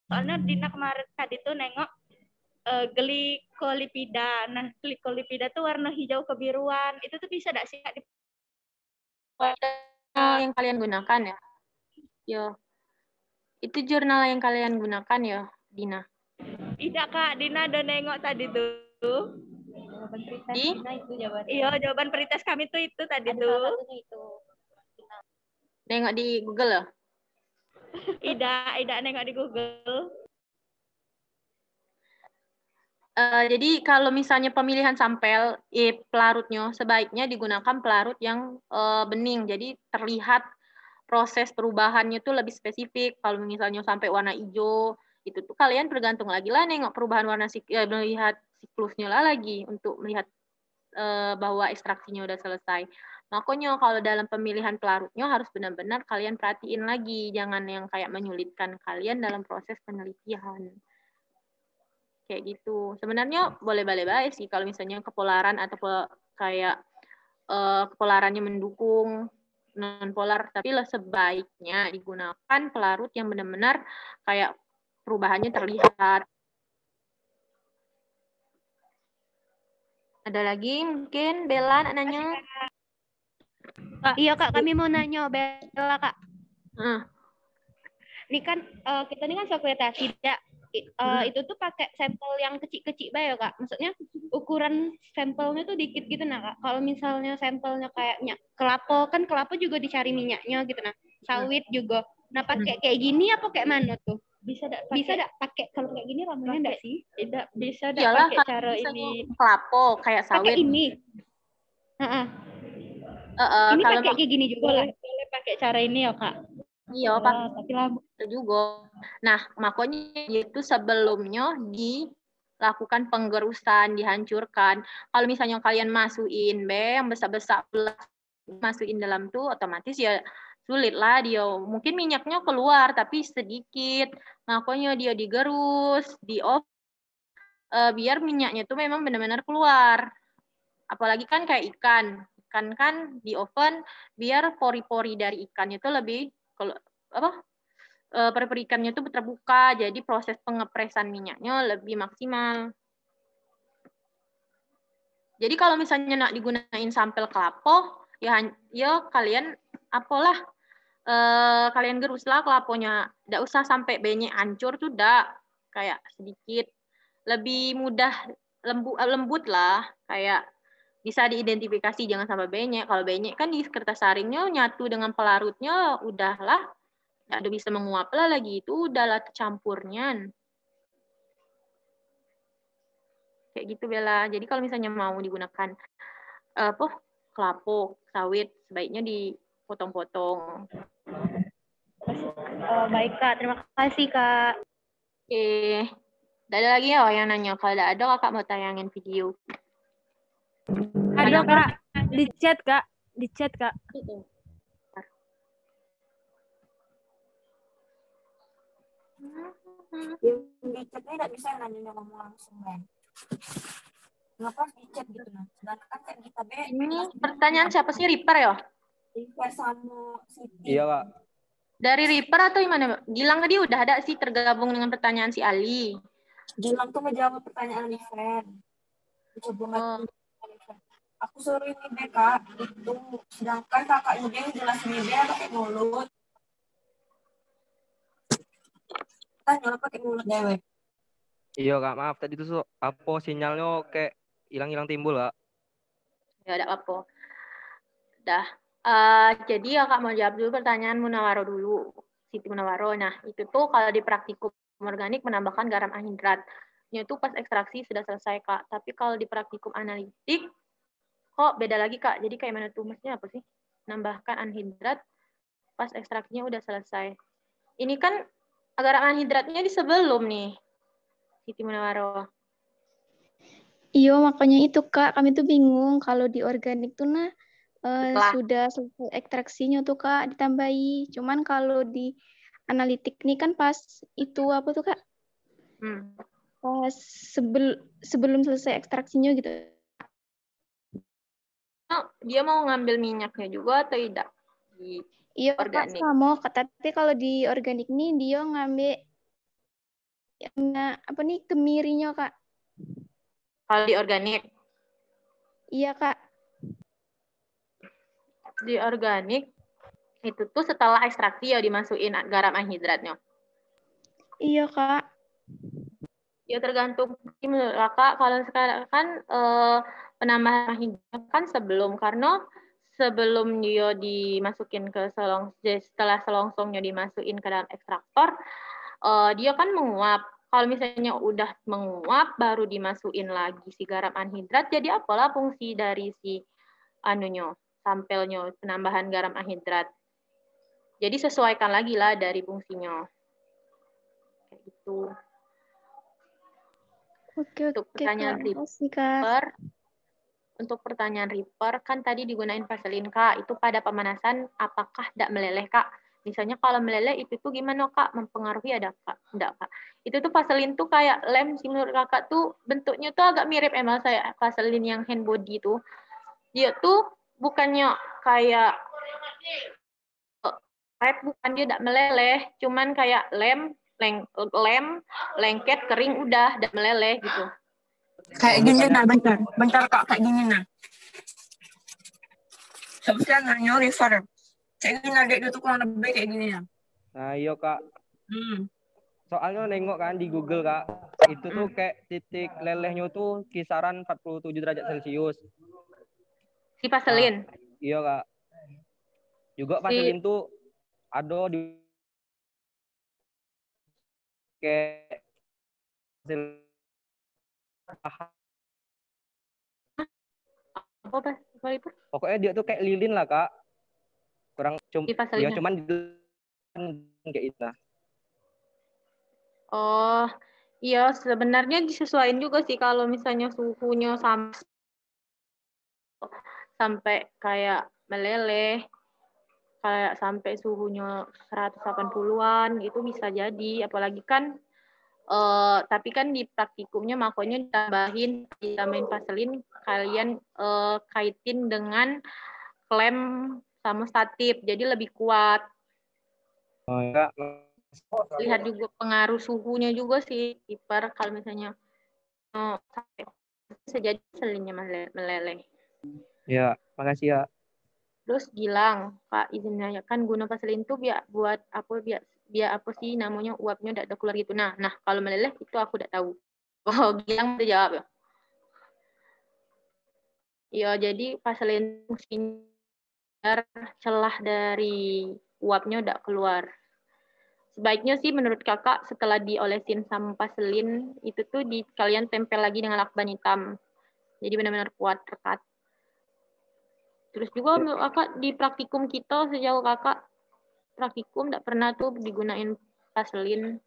Speaker 7: Soalnya Dina kemarin tadi tuh nengok glikolipida. Nah, glikolipida tuh warna hijau kebiruan. Itu tuh bisa enggak sih, Kak?
Speaker 1: Yang kalian gunakan ya? Yo. Itu jurnal yang kalian gunakan ya, Dina?
Speaker 7: Tidak, Kak. Dina udah nengok tadi tuh. Jawaban pretest
Speaker 1: Di?
Speaker 7: itu jawabannya. Iya, jawaban pretest kami tuh itu tadi tuh. Salah satunya itu.
Speaker 1: Nengok di Google ya?
Speaker 7: Ida nengok di Google.
Speaker 1: Jadi kalau misalnya pemilihan sampel pelarutnya sebaiknya digunakan pelarut yang bening. Jadi terlihat proses perubahannya tuh lebih spesifik. Kalau misalnya sampai warna hijau, itu tuh kalian tergantung lagi lah nengok perubahan warna melihat siklusnya lah lagi untuk melihat bahwa ekstraksinya udah selesai. Makanya kalau dalam pemilihan pelarutnya harus benar-benar kalian perhatiin lagi, jangan yang kayak menyulitkan kalian dalam proses penelitian. Kayak gitu. Sebenarnya boleh-boleh baik sih kalau misalnya kepolaran atau kayak kepolarannya mendukung non polar, tapi sebaiknya digunakan pelarut yang benar-benar kayak perubahannya terlihat. Ada lagi mungkin Bella nanya?
Speaker 7: Iya Kak, kami mau nanya Bella Kak. Ini kan kita ini kan sekretari tidak. Itu tuh pakai sampel yang kecil-kecil ya Kak. Maksudnya ukuran sampelnya tuh dikit gitu nah Kak. Kalau misalnya sampelnya kayak kelapa, kan kelapa juga dicari minyaknya gitu nah. Sawit juga. Nah pakai kayak gini apa kayak mana tuh? Bisa enggak pakai kalau kayak gini ramenya enggak sih? Tidak bisa enggak pakai cara ini.
Speaker 1: Kelapa kayak sawit.
Speaker 7: Pakai ini. Ini kalau pakai kayak gini juga boleh pakai cara ini ya Kak.
Speaker 1: Iya, tapi lama juga. Nah, makanya itu sebelumnya dilakukan penggerusan, dihancurkan. Kalau misalnya kalian masukin yang besar-besar masukin dalam tuh, otomatis ya sulit lah dia. Mungkin minyaknya keluar, tapi sedikit. Makanya dia digerus, biar minyaknya tuh memang benar-benar keluar. Apalagi kan kayak ikan. Ikan kan di oven, biar pori-pori dari ikannya itu lebih peri-peri ikannya itu terbuka, jadi proses pengepresan minyaknya lebih maksimal. Jadi kalau misalnya nak digunain sampel kelapa, ya kalian kalian geruslah kelapanya, tidak usah sampai banyak hancur tuh, kayak sedikit, lebih mudah lembut lah, kayak bisa diidentifikasi, jangan sampai banyak. Kalau banyak kan di kertas saringnya nyatu dengan pelarutnya, udahlah. Nggak ada bisa menguap lah lagi, itu udahlah campurnya. Kayak gitu Bella. Jadi kalau misalnya mau digunakan kelapa, sawit, sebaiknya dipotong-potong.
Speaker 7: Baik Kak, terima kasih Kak.
Speaker 1: Oke. Ada lagi ya yang nanya? Kalau ada Kakak mau tayangin video.
Speaker 3: Ada Kak, di chat Kak.
Speaker 5: Yang di chatnya tidak bisa nanya ngomong langsung kan? Kenapa di chat gitu nah? Sedangkan kayak kita
Speaker 1: Ini pertanyaan siapa sih, Ripper ya?
Speaker 5: Ripper sama Siti.
Speaker 10: Iya Kak.
Speaker 1: Dari Ripper atau gimana? Gilang tadi udah ada sih tergabung dengan pertanyaan si Ali.
Speaker 5: Gilang tuh menjawab pertanyaan Liven. Aku suruh ini Kak, itu sedangkan kakaknya dia jelasin dia pakai mulut. Tanya pakai mulut dewe.
Speaker 10: Iya Kak, maaf tadi tuh apa sinyalnya kayak hilang-hilang timbul Kak.
Speaker 1: Ya ada apa. Dah. Jadi Kak mau jawab dulu pertanyaan Munawaro dulu. Siti Munawaro. Nah, itu tuh kalau di praktikum organik menambahkan garam anhidrat. Itu pas ekstraksi sudah selesai Kak. Tapi kalau di praktikum analitik kok beda lagi Kak. Jadi kayak mana tuh? Maksudnya apa sih? Nambahkan anhidrat pas ekstraksinya udah selesai. Ini kan garam anhidratnya di sebelum nih. Siti Munawaro.
Speaker 11: Iya, makanya itu Kak, kami tuh bingung kalau di organik tuh sudah selesai ekstraksinya tuh Kak ditambahi. Cuman kalau di analitik nih kan pas itu apa tuh Kak? Pas sebelum selesai ekstraksinya gitu.
Speaker 1: Dia mau ngambil minyaknya juga atau tidak?
Speaker 11: Iya Kak, sama. Tapi kalau di organik nih dia ngambil apa nih kemirinya Kak.
Speaker 1: Kalau di organik?
Speaker 11: Iya Kak.
Speaker 1: Di organik itu tuh setelah ekstraksi ya dimasukin garam anhidratnya.
Speaker 11: Iya Kak.
Speaker 1: Ya tergantung menurut kakak. Kalau sekarang kan penambahan hidrat kan karena sebelum dia dimasukin ke setelah selongsongnya dimasukin ke dalam ekstraktor, dia kan menguap. Kalau misalnya udah menguap, baru dimasukin lagi si garam anhidrat, jadi apalah fungsi dari si sampelnya penambahan garam anhidrat. Jadi sesuaikan lagi lah dari fungsinya. Kayak gitu. Untuk pertanyaan Reaper, kan tadi digunain vaselin Kak. Itu pada pemanasan apakah tidak meleleh Kak? Misalnya kalau meleleh itu tuh gimana Kak? Mempengaruhi ada Kak? Enggak Kak. Itu tuh vaselin tuh kayak lem sih menurut Kakak tuh bentuknya tuh agak mirip emang saya vaselin yang hand body tuh. Dia tuh bukannya kayak bukan dia tidak meleleh, cuman kayak lem lengket kering udah tidak meleleh gitu.
Speaker 5: Kayak gini nah, bentar Kak, kayak gini nah. Sebenarnya nanya River. Kayak gini adek itu kurang lebih kayak gini ya.
Speaker 10: Nah iya Kak. Soalnya nengok kan di Google Kak, itu tuh kayak titik lelehnya tuh kisaran 47 derajat Celcius.
Speaker 1: Si vaselin?
Speaker 10: Nah, iya Kak. Juga vaselin tuh ada di kayak pokoknya dia tuh kayak lilin lah Kak. Kurang ya cuman kayak itu lah.
Speaker 1: Oh iya sebenarnya disesuaikan juga sih kalau misalnya suhunya sampai kayak meleleh, kayak sampai suhunya 180-an itu bisa jadi, apalagi kan tapi kan di praktikumnya makanya ditambahin vaselin, kalian kaitin dengan klem sama statip, jadi lebih kuat.
Speaker 10: Oh, enggak.
Speaker 1: Lihat juga pengaruh suhunya juga sih, Reaper, kalau misalnya bisa jadi vaselinnya meleleh.
Speaker 10: Ya, makasih ya.
Speaker 1: Terus Gilang, Kak izin nanya, kan guna vaselin itu buat apa sih namanya uapnya udah ada keluar gitu. Nah kalau meleleh itu aku udah tahu. Oh Gilang udah jawab ya. Ya jadi vaselin fungsinya celah dari uapnya udah keluar. Sebaiknya sih menurut kakak setelah diolesin sama vaselin itu tuh kalian tempel lagi dengan lakban hitam. Jadi benar-benar kuat rekat. Terus juga kakak di praktikum kita sejauh kakak praktikum tidak pernah tuh digunain vaselin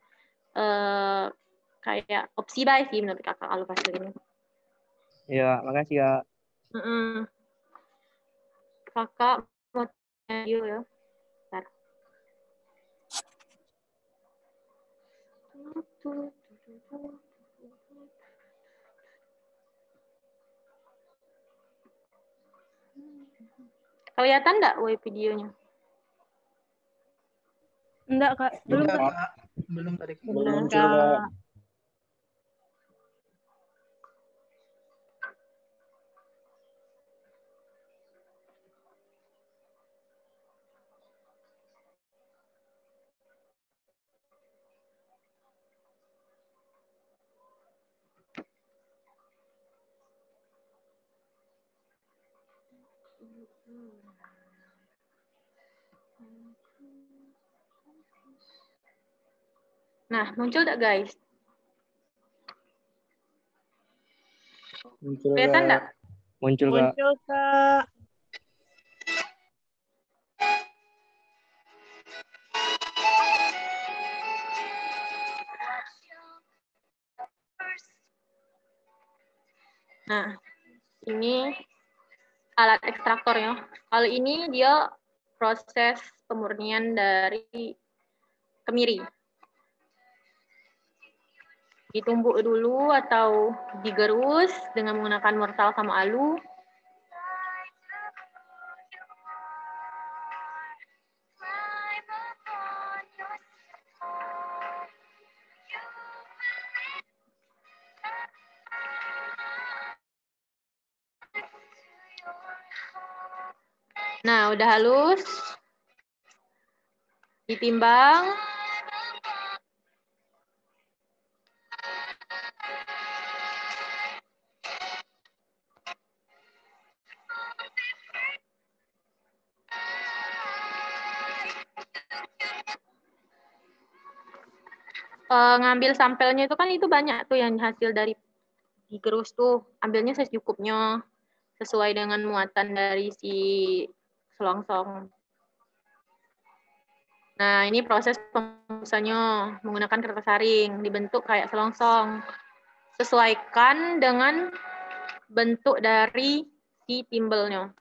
Speaker 1: kayak opsi baik sih menurut kakak kalau vaselin.
Speaker 10: Ya, makasih ya.
Speaker 1: Kakak mau tanya ya. Bentar. Kelihatan nggak videonya?
Speaker 3: Enggak Kak, belum Kak.
Speaker 8: Belum tadi.
Speaker 2: Belum Kak.
Speaker 1: Nah, muncul nggak guys?
Speaker 2: Muncul
Speaker 1: kelihatan nggak?
Speaker 10: Muncul Kak.
Speaker 3: Muncul Kak.
Speaker 1: Nah, ini alat ekstraktornya. Kali ini dia proses pemurnian dari kemiri. Ditumbuk dulu atau digerus dengan menggunakan mortal sama alu. Nah, udah halus. Ditimbang. ngambil sampelnya itu kan itu banyak tuh yang hasil dari digerus tuh. Ambilnya secukupnya sesuai dengan muatan dari si selongsong. Nah, ini proses pembusannya menggunakan kertas saring, dibentuk kayak selongsong. Sesuaikan dengan bentuk dari si timbelnya.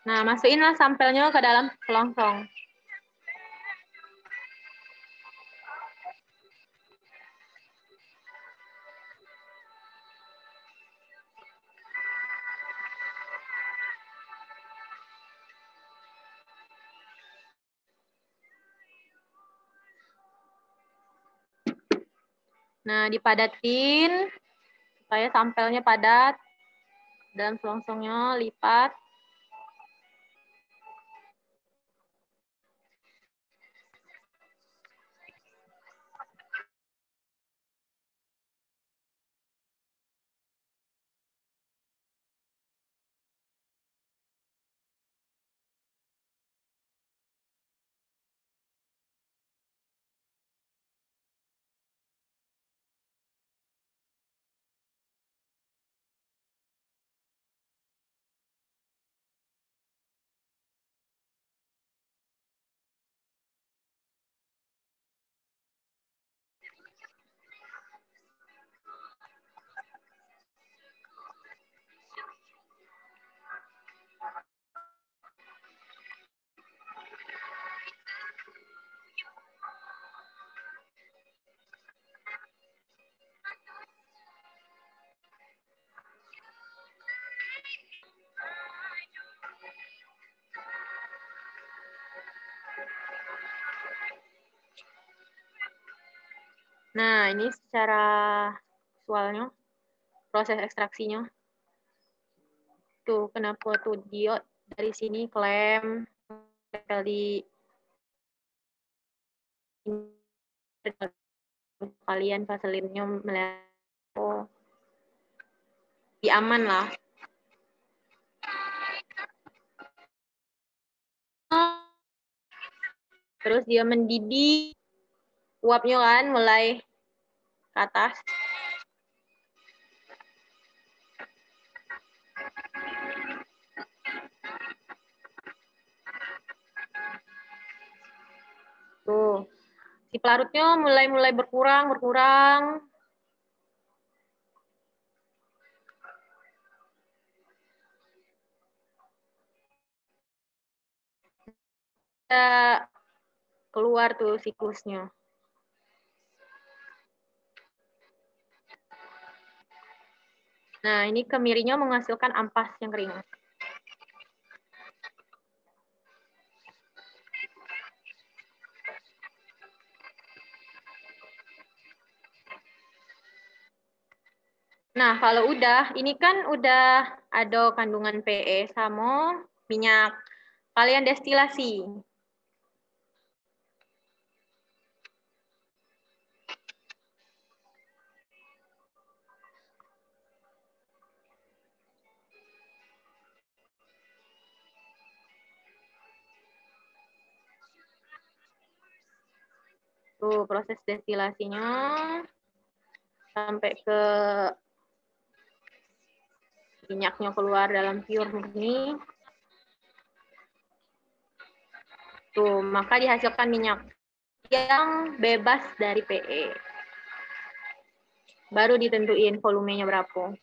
Speaker 1: Nah, masukinlah sampelnya ke dalam selongsong. Nah, dipadatin supaya sampelnya padat. Dalam selongsongnya lipat. Nah, ini secara visualnya, proses ekstraksinya. Tuh, kenapa tuh diod dari sini klem, kali kalian vaselinnya melepo. Aman lah. Terus dia mendidih, uapnya kan mulai ke atas. Tuh, si pelarutnya mulai berkurang. Keluar tuh siklusnya. Nah, ini kemirinya menghasilkan ampas yang kering. Nah, kalau udah, ini kan udah ada kandungan PE sama minyak. Kalian destilasi. Tuh, proses destilasinya sampai ke minyaknya keluar dalam pure murni. Tuh, maka dihasilkan minyak yang bebas dari PE. Baru ditentuin volumenya berapa.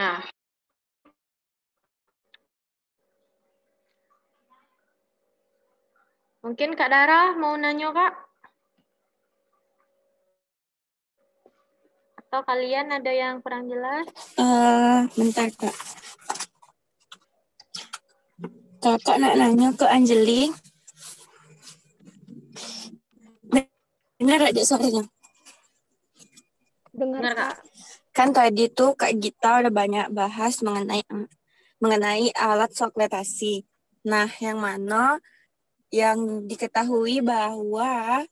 Speaker 1: Nah, mungkin Kak Dara mau nanya, Kak? Atau kalian ada yang kurang jelas?
Speaker 5: Bentar, Kak. Kakak nak nanya ke Anjeli. Dengar aja suaranya?
Speaker 9: Dengar, Kak.
Speaker 5: Kan tadi tuh Kak Gita udah banyak bahas mengenai alat sokletasi. Nah, yang mana yang diketahui bahwa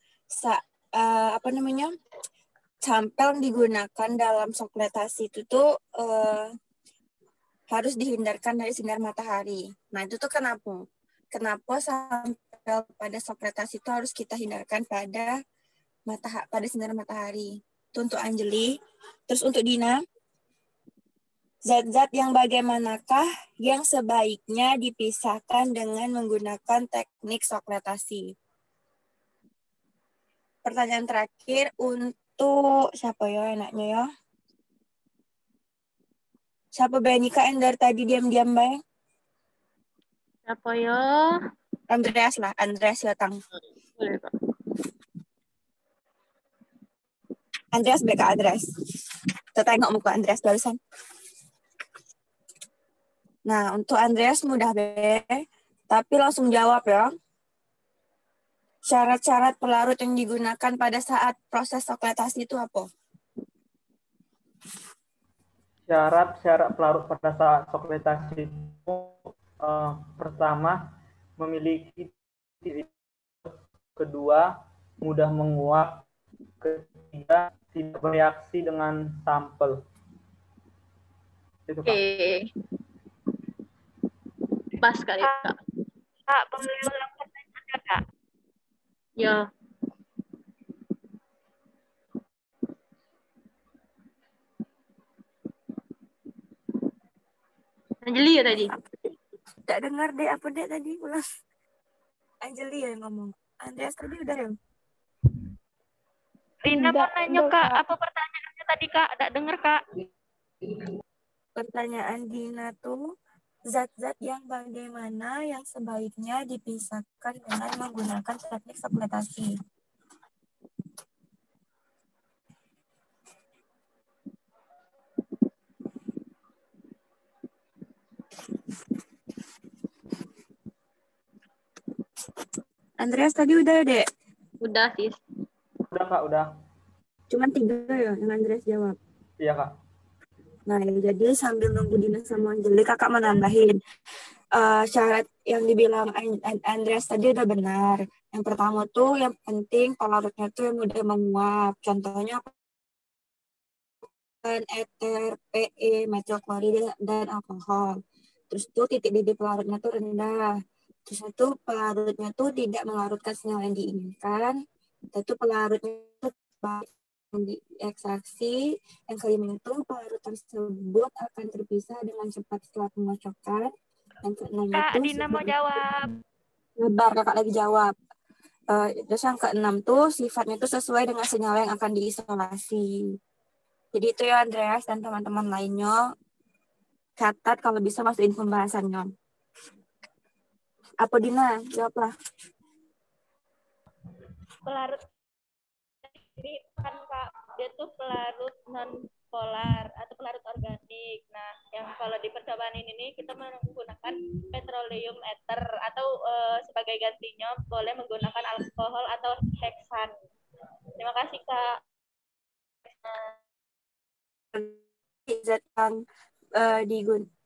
Speaker 5: sampel yang digunakan dalam sokletasi itu tuh harus dihindarkan dari sinar matahari. Nah, itu tuh kenapa? Kenapa sampel pada sokletasi itu harus kita hindarkan pada sinar matahari? Itu untuk Anjeli. Terus untuk Dina, zat-zat yang bagaimanakah yang sebaiknya dipisahkan dengan menggunakan teknik sokletasi? Pertanyaan terakhir untuk siapa ya enaknya ya? Siapa Benika yang dari tadi diam-diam baik?
Speaker 1: Siapa ya?
Speaker 5: Andreas lah, Andreas datang.
Speaker 1: Boleh, Kak.
Speaker 5: Andreas Beka Andreas. Kita tengok muka Andreas barusan. Nah, untuk Andreas mudah be, tapi langsung jawab ya. Syarat-syarat pelarut yang digunakan pada saat proses sokletasi itu apa?
Speaker 12: Syarat-syarat pelarut pada saat sokletasi itu pertama memiliki kedua mudah menguap, ketiga tidak bereaksi dengan sampel.
Speaker 1: Oke. Pas kali Kak.
Speaker 7: Kak, boleh ulang pertanyaannya Kak?
Speaker 1: Ya. Anjeli ya tadi?
Speaker 5: Tidak dengar deh apa deh tadi ulang. Anjeli yang ngomong. Andreas tadi udah ya?
Speaker 7: Rina mau nanya Kak, apa pertanyaannya tadi Kak? Tidak dengar Kak.
Speaker 5: Pertanyaan Dina tuh, zat-zat yang bagaimana yang sebaiknya dipisahkan dengan menggunakan teknik sokletasi? Andreas tadi udah, Dek?
Speaker 1: Udah, Sis.
Speaker 12: Udah, Kak, udah.
Speaker 5: Cuman 3 ya yang Andreas jawab?
Speaker 12: Iya, Kak.
Speaker 5: Nah, jadi sambil nunggu Dina sama Anjeli, Kakak mau nambahin. Syarat yang dibilang Andreas tadi udah benar. Yang pertama tuh yang penting pelarutnya tuh yang mudah menguap. Contohnya eter, PE, metil klorida, dan alkohol. Terus tuh titik didih pelarutnya tuh rendah. Terus itu pelarutnya tuh tidak melarutkan senyawa yang diinginkan. Itu pelarutnya tuh diekstraksi. Yang kelima itu pelarut tersebut akan terpisah dengan cepat setelah pengocokan. Yang keenam
Speaker 7: Kak,
Speaker 5: itu
Speaker 7: Dina mau jawab.
Speaker 5: Lebar, Kakak lagi jawab. Terus yang keenam tuh sifatnya itu sesuai dengan senyawa yang akan diisolasi. Jadi itu ya Andreas dan teman-teman lainnya. Catat kalau bisa masukin pembahasannya. Apa Dina? Jawablah.
Speaker 7: Pelarut ini kan Kak, dia tuh pelarut non polar atau pelarut organik. Nah, yang kalau di percobaan ini kita menggunakan petroleum ether atau sebagai gantinya boleh menggunakan alkohol atau heksan. Terima kasih Kak.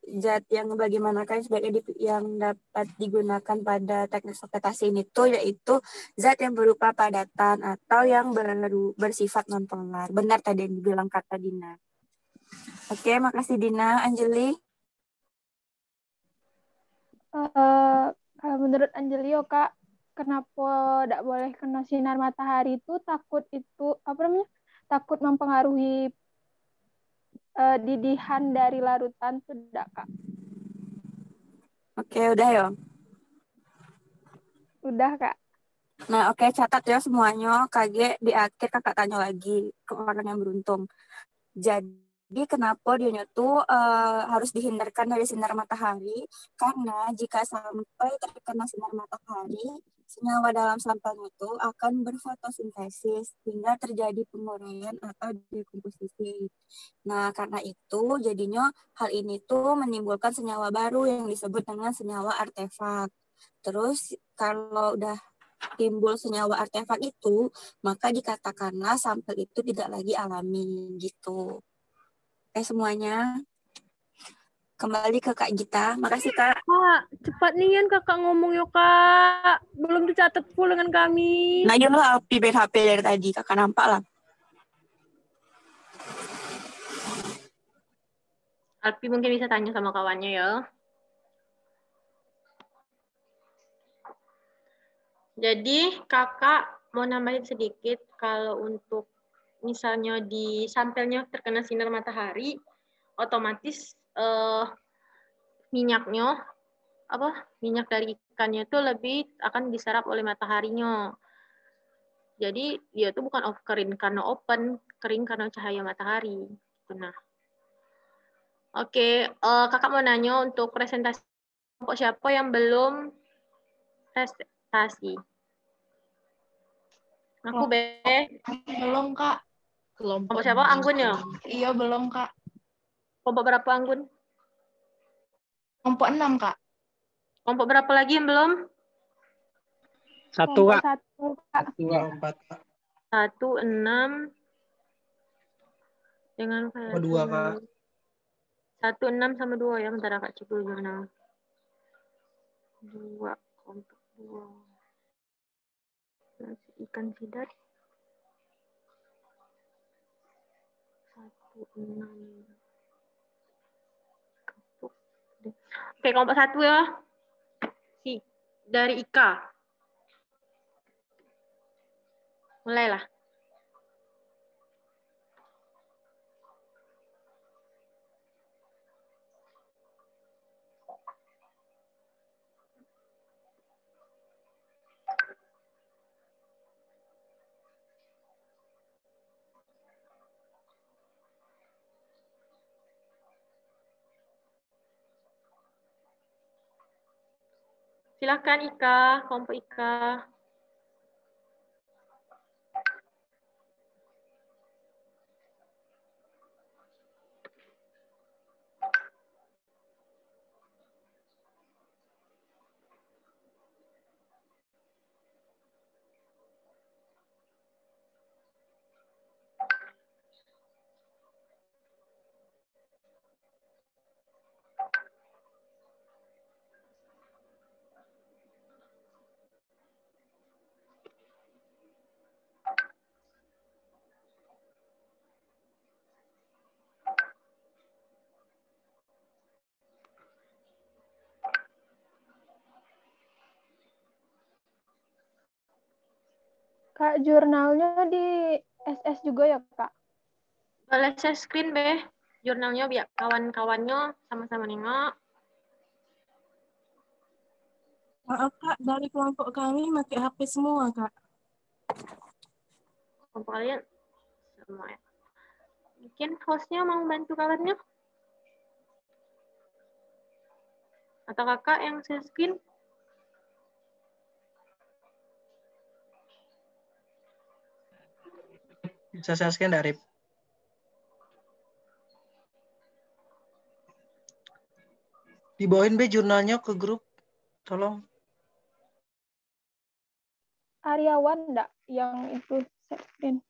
Speaker 5: Zat yang bagaimanakah yang dapat digunakan pada teknik sokletasi ini tuh yaitu zat yang berupa padatan atau yang bersifat non polar. Benar tadi yang dibilang kata Dina. Oke, makasih Dina. Anjeli?
Speaker 9: Kalau menurut Angelio Kak, kenapa tidak boleh kena sinar matahari itu takut mempengaruhi didihan dari larutan itu tidak Kak?
Speaker 5: Oke, udah ya?
Speaker 9: Udah Kak.
Speaker 5: Nah, oke, catat ya semuanya. KG di akhir Kakak tanya lagi ke orang yang beruntung. Jadi kenapa dia tuh harus dihindarkan dari sinar matahari? Karena jika sampai terkena sinar matahari, senyawa dalam sampelnya itu akan berfotosintesis hingga terjadi penguraian atau dekomposisi. Nah, karena itu jadinya hal ini tuh menimbulkan senyawa baru yang disebut dengan senyawa artefak. Terus kalau udah timbul senyawa artefak itu, maka dikatakanlah sampel itu tidak lagi alami gitu. Oke semuanya, kembali ke Kak Gita. Makasih Kak.
Speaker 3: Kak, cepat nih kan kakak ngomong yuk Kak. Belum dicatat full dengan kami.
Speaker 5: Nah iya lah, Alpi main HP dari tadi. Kakak nampak lah.
Speaker 1: Alpi mungkin bisa tanya sama kawannya ya. Jadi kakak mau nambahin sedikit kalau untuk misalnya di sampelnya terkena sinar matahari, otomatis minyaknya minyak dari ikannya itu lebih akan diserap oleh mataharinya. Jadi dia itu bukan kering karena open, kering karena cahaya matahari. Nah, oke, kakak mau nanya untuk presentasi kelompok siapa yang belum presentasi? Aku
Speaker 13: belum Kak.
Speaker 1: Kelompok siapa? Anggun ya?
Speaker 13: Iya belum Kak.
Speaker 1: Kelompok berapa Anggun?
Speaker 13: Kelompok 6 Kak.
Speaker 1: Kelompok berapa lagi yang belum?
Speaker 12: Satu Kak.
Speaker 1: Satu, 6. Dengan
Speaker 8: dua Kak.
Speaker 1: 1, 6 sama 2 ya. Bentar Kak cek dulu mana. 2, kelompok 2. Nasi ikan sidar. 1, 6. Oke, kelompok 1 ya. Dari Ika. Mulailah. Silakan Ika, kelompok Ika.
Speaker 9: Kak, jurnalnya di SS juga ya, Kak?
Speaker 1: Boleh share screen, Be. Jurnalnya biar kawan-kawannya sama-sama nengok.
Speaker 14: Maaf, Kak. Dari kelompok kami pakai HP semua, Kak.
Speaker 1: Kelompok kalian semua ya. Mungkin hostnya mau bantu kawannya? Atau kakak yang share screen?
Speaker 8: Bisa saya scan dari dibawain B jurnalnya ke grup, tolong.
Speaker 9: Aryawan enggak yang itu screen?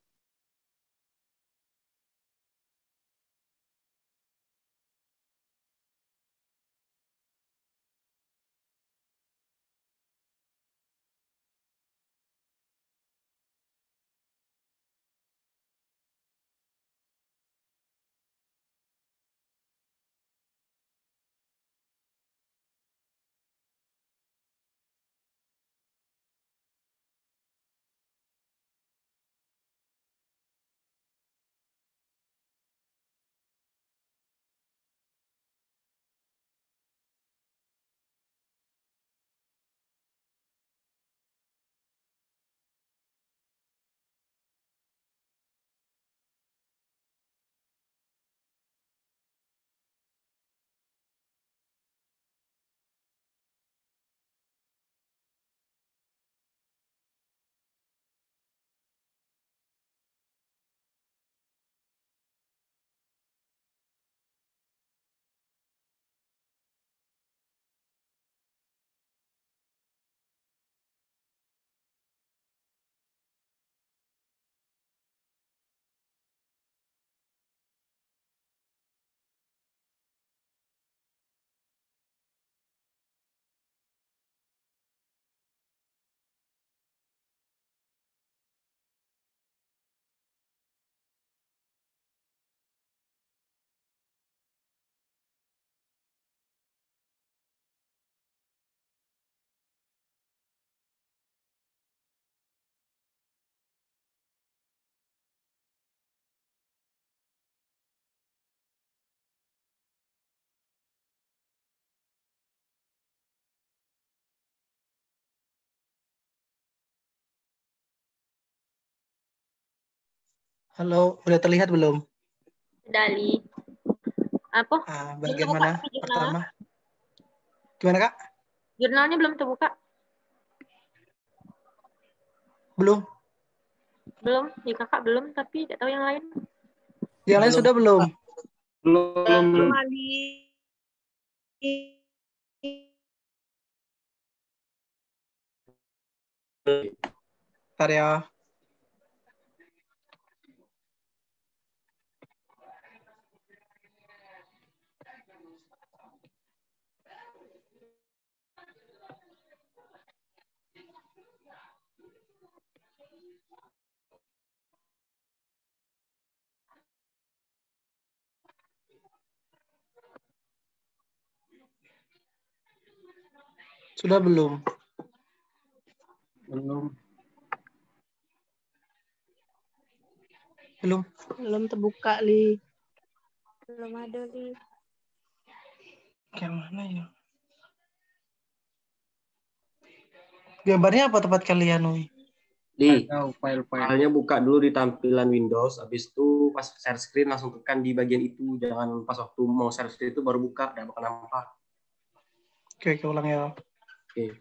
Speaker 8: Halo, udah terlihat belum?
Speaker 1: Dali. Apa?
Speaker 8: Bagian mana pertama? Gimana, Kak?
Speaker 1: Jurnalnya belum terbuka?
Speaker 8: Belum.
Speaker 1: Belum, di kakak belum, tapi tidak tahu yang lain.
Speaker 8: Yang lain sudah belum?
Speaker 12: Belum.
Speaker 8: Bentar ya. Sudah belum?
Speaker 12: Belum.
Speaker 8: Belum.
Speaker 14: Belum terbuka, Li.
Speaker 3: Belum ada, Li.
Speaker 8: Kayak mana ya? Gambarnya apa tempat kalian, Wi?
Speaker 15: Di filenya buka dulu di tampilan Windows, habis itu pas share screen langsung tekan di bagian itu, jangan pas waktu mau share screen itu baru buka, tidak bakal nampak.
Speaker 8: Oke, ulang ya.
Speaker 15: Oke.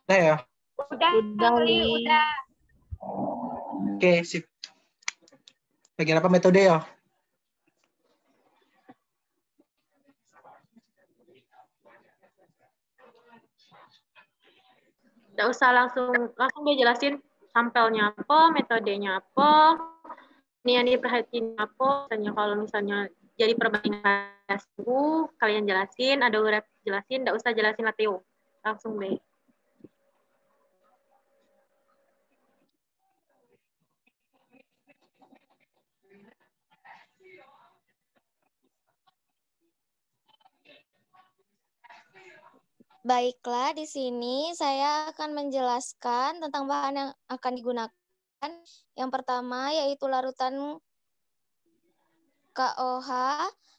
Speaker 8: Udah ya?
Speaker 7: Udah, Li, udah.
Speaker 8: Oke, sip. Bagian apa metode ya?
Speaker 1: Nggak usah langsung dia jelasin sampelnya apa, metodenya apa, ini yang diperhatiin apa. Misalnya kalau misalnya jadi perbandingan suhu, kalian jelasin, ada urep jelasin, nggak usah jelasin lateo, langsung deh.
Speaker 16: Baiklah, di sini saya akan menjelaskan tentang bahan yang akan digunakan. Yang pertama yaitu larutan KOH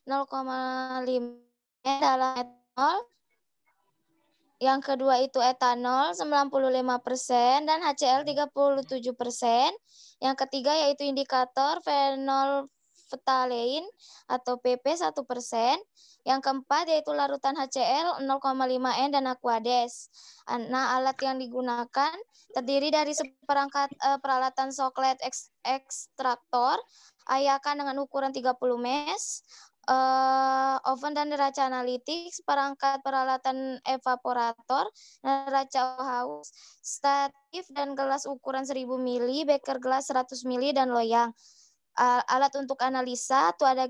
Speaker 16: 0,5 dalam etanol. Yang kedua itu etanol 95% dan HCl 37%. Yang ketiga yaitu indikator fenol phthalein atau PP 1%. Yang keempat yaitu larutan HCl 0,5N dan Aquades. Nah, alat yang digunakan terdiri dari seperangkat peralatan soklet ekstraktor, ayakan dengan ukuran 30 mesh, oven dan neraca analitik, perangkat peralatan evaporator, neraca haus, statif dan gelas ukuran 1000 ml, beker gelas 100 ml, dan loyang. Alat untuk analisa itu ada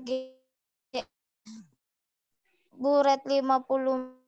Speaker 16: buret 50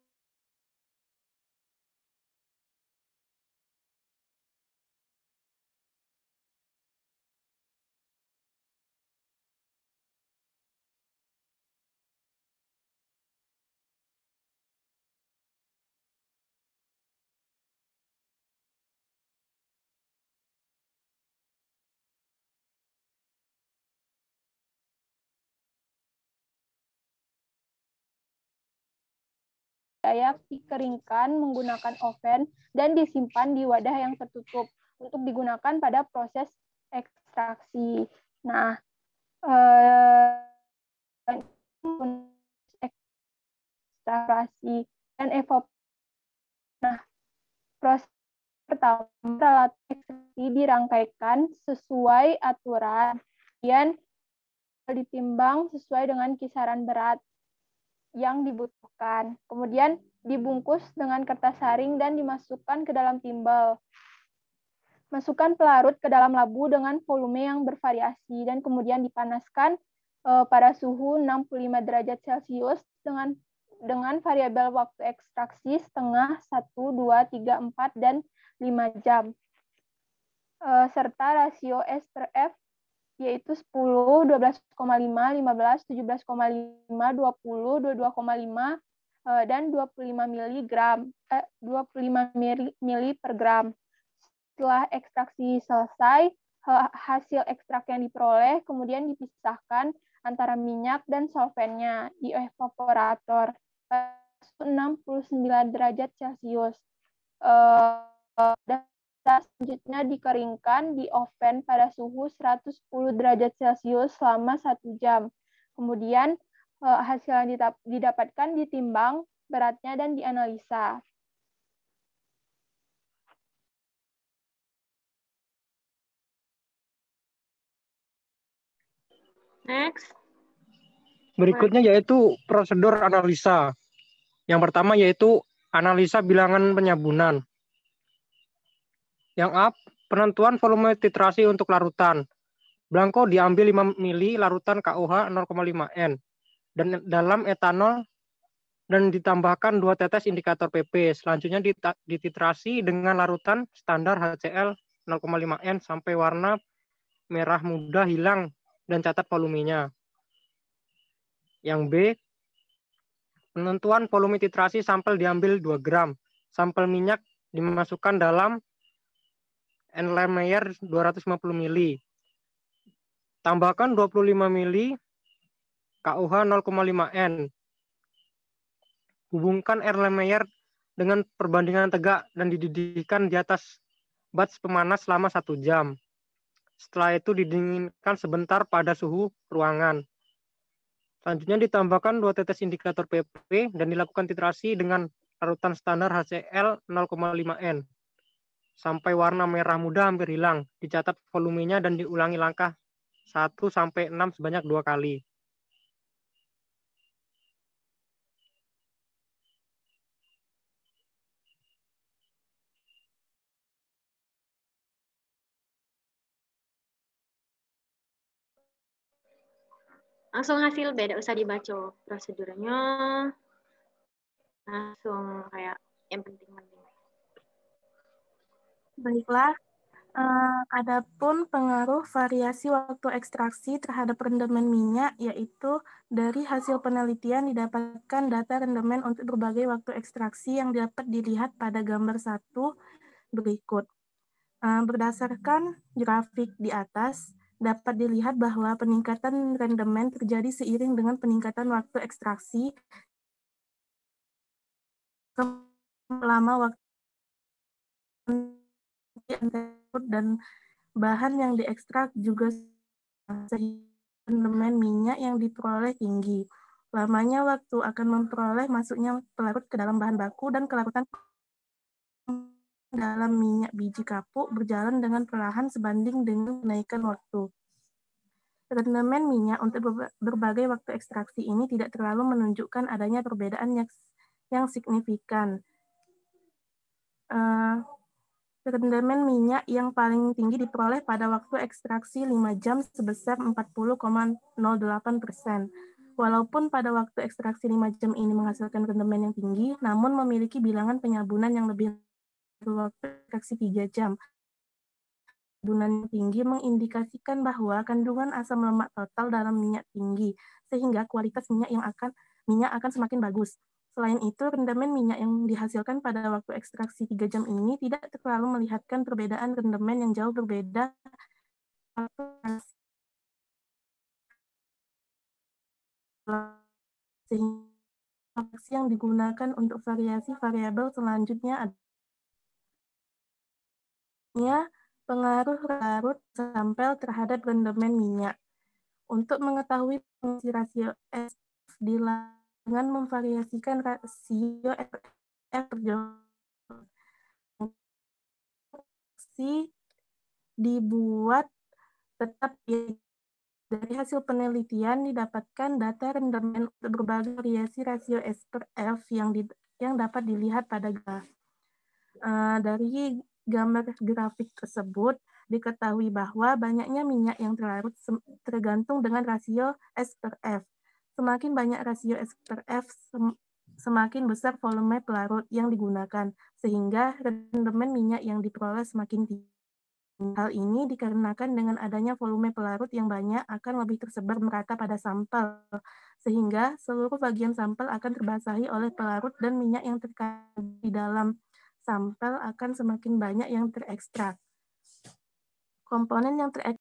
Speaker 9: Dayak dikeringkan menggunakan oven dan disimpan di wadah yang tertutup untuk digunakan pada proses ekstraksi. Nah, ekstraksi dan evaporasi. Nah, proses pertama peralatan ekstraksi dirangkaikan sesuai aturan, kemudian ditimbang sesuai dengan kisaran berat yang dibutuhkan. Kemudian dibungkus dengan kertas saring dan dimasukkan ke dalam timbal. Masukkan pelarut ke dalam labu dengan volume yang bervariasi dan kemudian dipanaskan pada suhu 65 derajat Celcius dengan variabel waktu ekstraksi setengah, 1, 2, 3, 4, dan 5 jam. Serta rasio S per F yaitu 10, 12,5, 15, 17,5, 20, 22,5, dan 25 mili per gram. Setelah ekstraksi selesai, hasil ekstrak yang diperoleh kemudian dipisahkan antara minyak dan solvennya di evaporator 69 derajat Celcius. Dan selanjutnya dikeringkan di oven pada suhu 110 derajat Celcius selama 1 jam. Kemudian hasil yang didapatkan ditimbang beratnya dan dianalisa.
Speaker 1: Next.
Speaker 17: Berikutnya yaitu prosedur analisa. Yang pertama yaitu analisa bilangan penyabunan. Yang A, penentuan volume titrasi untuk larutan. Blanko diambil 5 mili larutan KOH 0,5 N dan dalam etanol dan ditambahkan 2 tetes indikator PP. Selanjutnya dititrasi dengan larutan standar HCl 0,5 N sampai warna merah muda hilang dan catat volumenya. Yang B, penentuan volume titrasi sampel diambil 2 gram. Sampel minyak dimasukkan dalam Erlenmeyer 250 mili. Tambahkan 25 mili KOH 0,5 N. Hubungkan Erlenmeyer dengan perbandingan tegak dan dididihkan di atas batch pemanas selama 1 jam. Setelah itu didinginkan sebentar pada suhu ruangan. Selanjutnya ditambahkan 2 tetes indikator PP dan dilakukan titrasi dengan larutan standar HCl 0,5 N. Sampai warna merah muda hampir hilang. Dicatat volumenya dan diulangi langkah 1-6 sebanyak 2 kali.
Speaker 1: Langsung hasil beda, usah dibaca prosedurnya. Langsung kayak yang penting-penting.
Speaker 14: Baiklah, adapun pengaruh variasi waktu ekstraksi terhadap rendemen minyak, yaitu dari hasil penelitian didapatkan data rendemen untuk berbagai waktu ekstraksi yang dapat dilihat pada gambar 1 berikut. Berdasarkan grafik di atas, dapat dilihat bahwa peningkatan rendemen terjadi seiring dengan peningkatan waktu ekstraksi selama waktu dan bahan yang diekstrak juga sehingga rendemen minyak yang diperoleh tinggi. Lamanya waktu akan memperoleh masuknya pelarut ke dalam bahan baku dan kelarutan dalam minyak biji kapuk berjalan dengan perlahan sebanding dengan kenaikan waktu. Rendemen minyak untuk berbagai waktu ekstraksi ini tidak terlalu menunjukkan adanya perbedaan yang signifikan. Rendemen minyak yang paling tinggi diperoleh pada waktu ekstraksi 5 jam sebesar 40,08%. Walaupun pada waktu ekstraksi 5 jam ini menghasilkan rendemen yang tinggi, namun memiliki bilangan penyabunan yang lebih waktu ekstraksi 3 jam. Penyabunan yang tinggi mengindikasikan bahwa kandungan asam lemak total dalam minyak tinggi, sehingga kualitas minyak akan semakin bagus. Selain itu, rendemen minyak yang dihasilkan pada waktu ekstraksi 3 jam ini tidak terlalu melihatkan perbedaan rendemen yang jauh berbeda sehingga yang digunakan untuk variasi variabel selanjutnya adalah pengaruh larut sampel terhadap rendemen minyak. Untuk mengetahui fungsi rasio S dengan memvariasikan rasio F dibuat tetap dari hasil penelitian didapatkan data rendemen untuk berbagai variasi rasio S per F yang dapat dilihat pada graf. Dari gambar grafik tersebut diketahui bahwa banyaknya minyak yang terlarut tergantung dengan rasio S per F. Semakin banyak rasio S per F, semakin besar volume pelarut yang digunakan, sehingga rendemen minyak yang diperoleh semakin tinggi. Hal ini dikarenakan dengan adanya volume pelarut yang banyak akan lebih tersebar merata pada sampel, sehingga seluruh bagian sampel akan terbasahi oleh pelarut dan minyak yang terkandung di dalam sampel akan semakin banyak yang terekstrak. Komponen yang terekstrak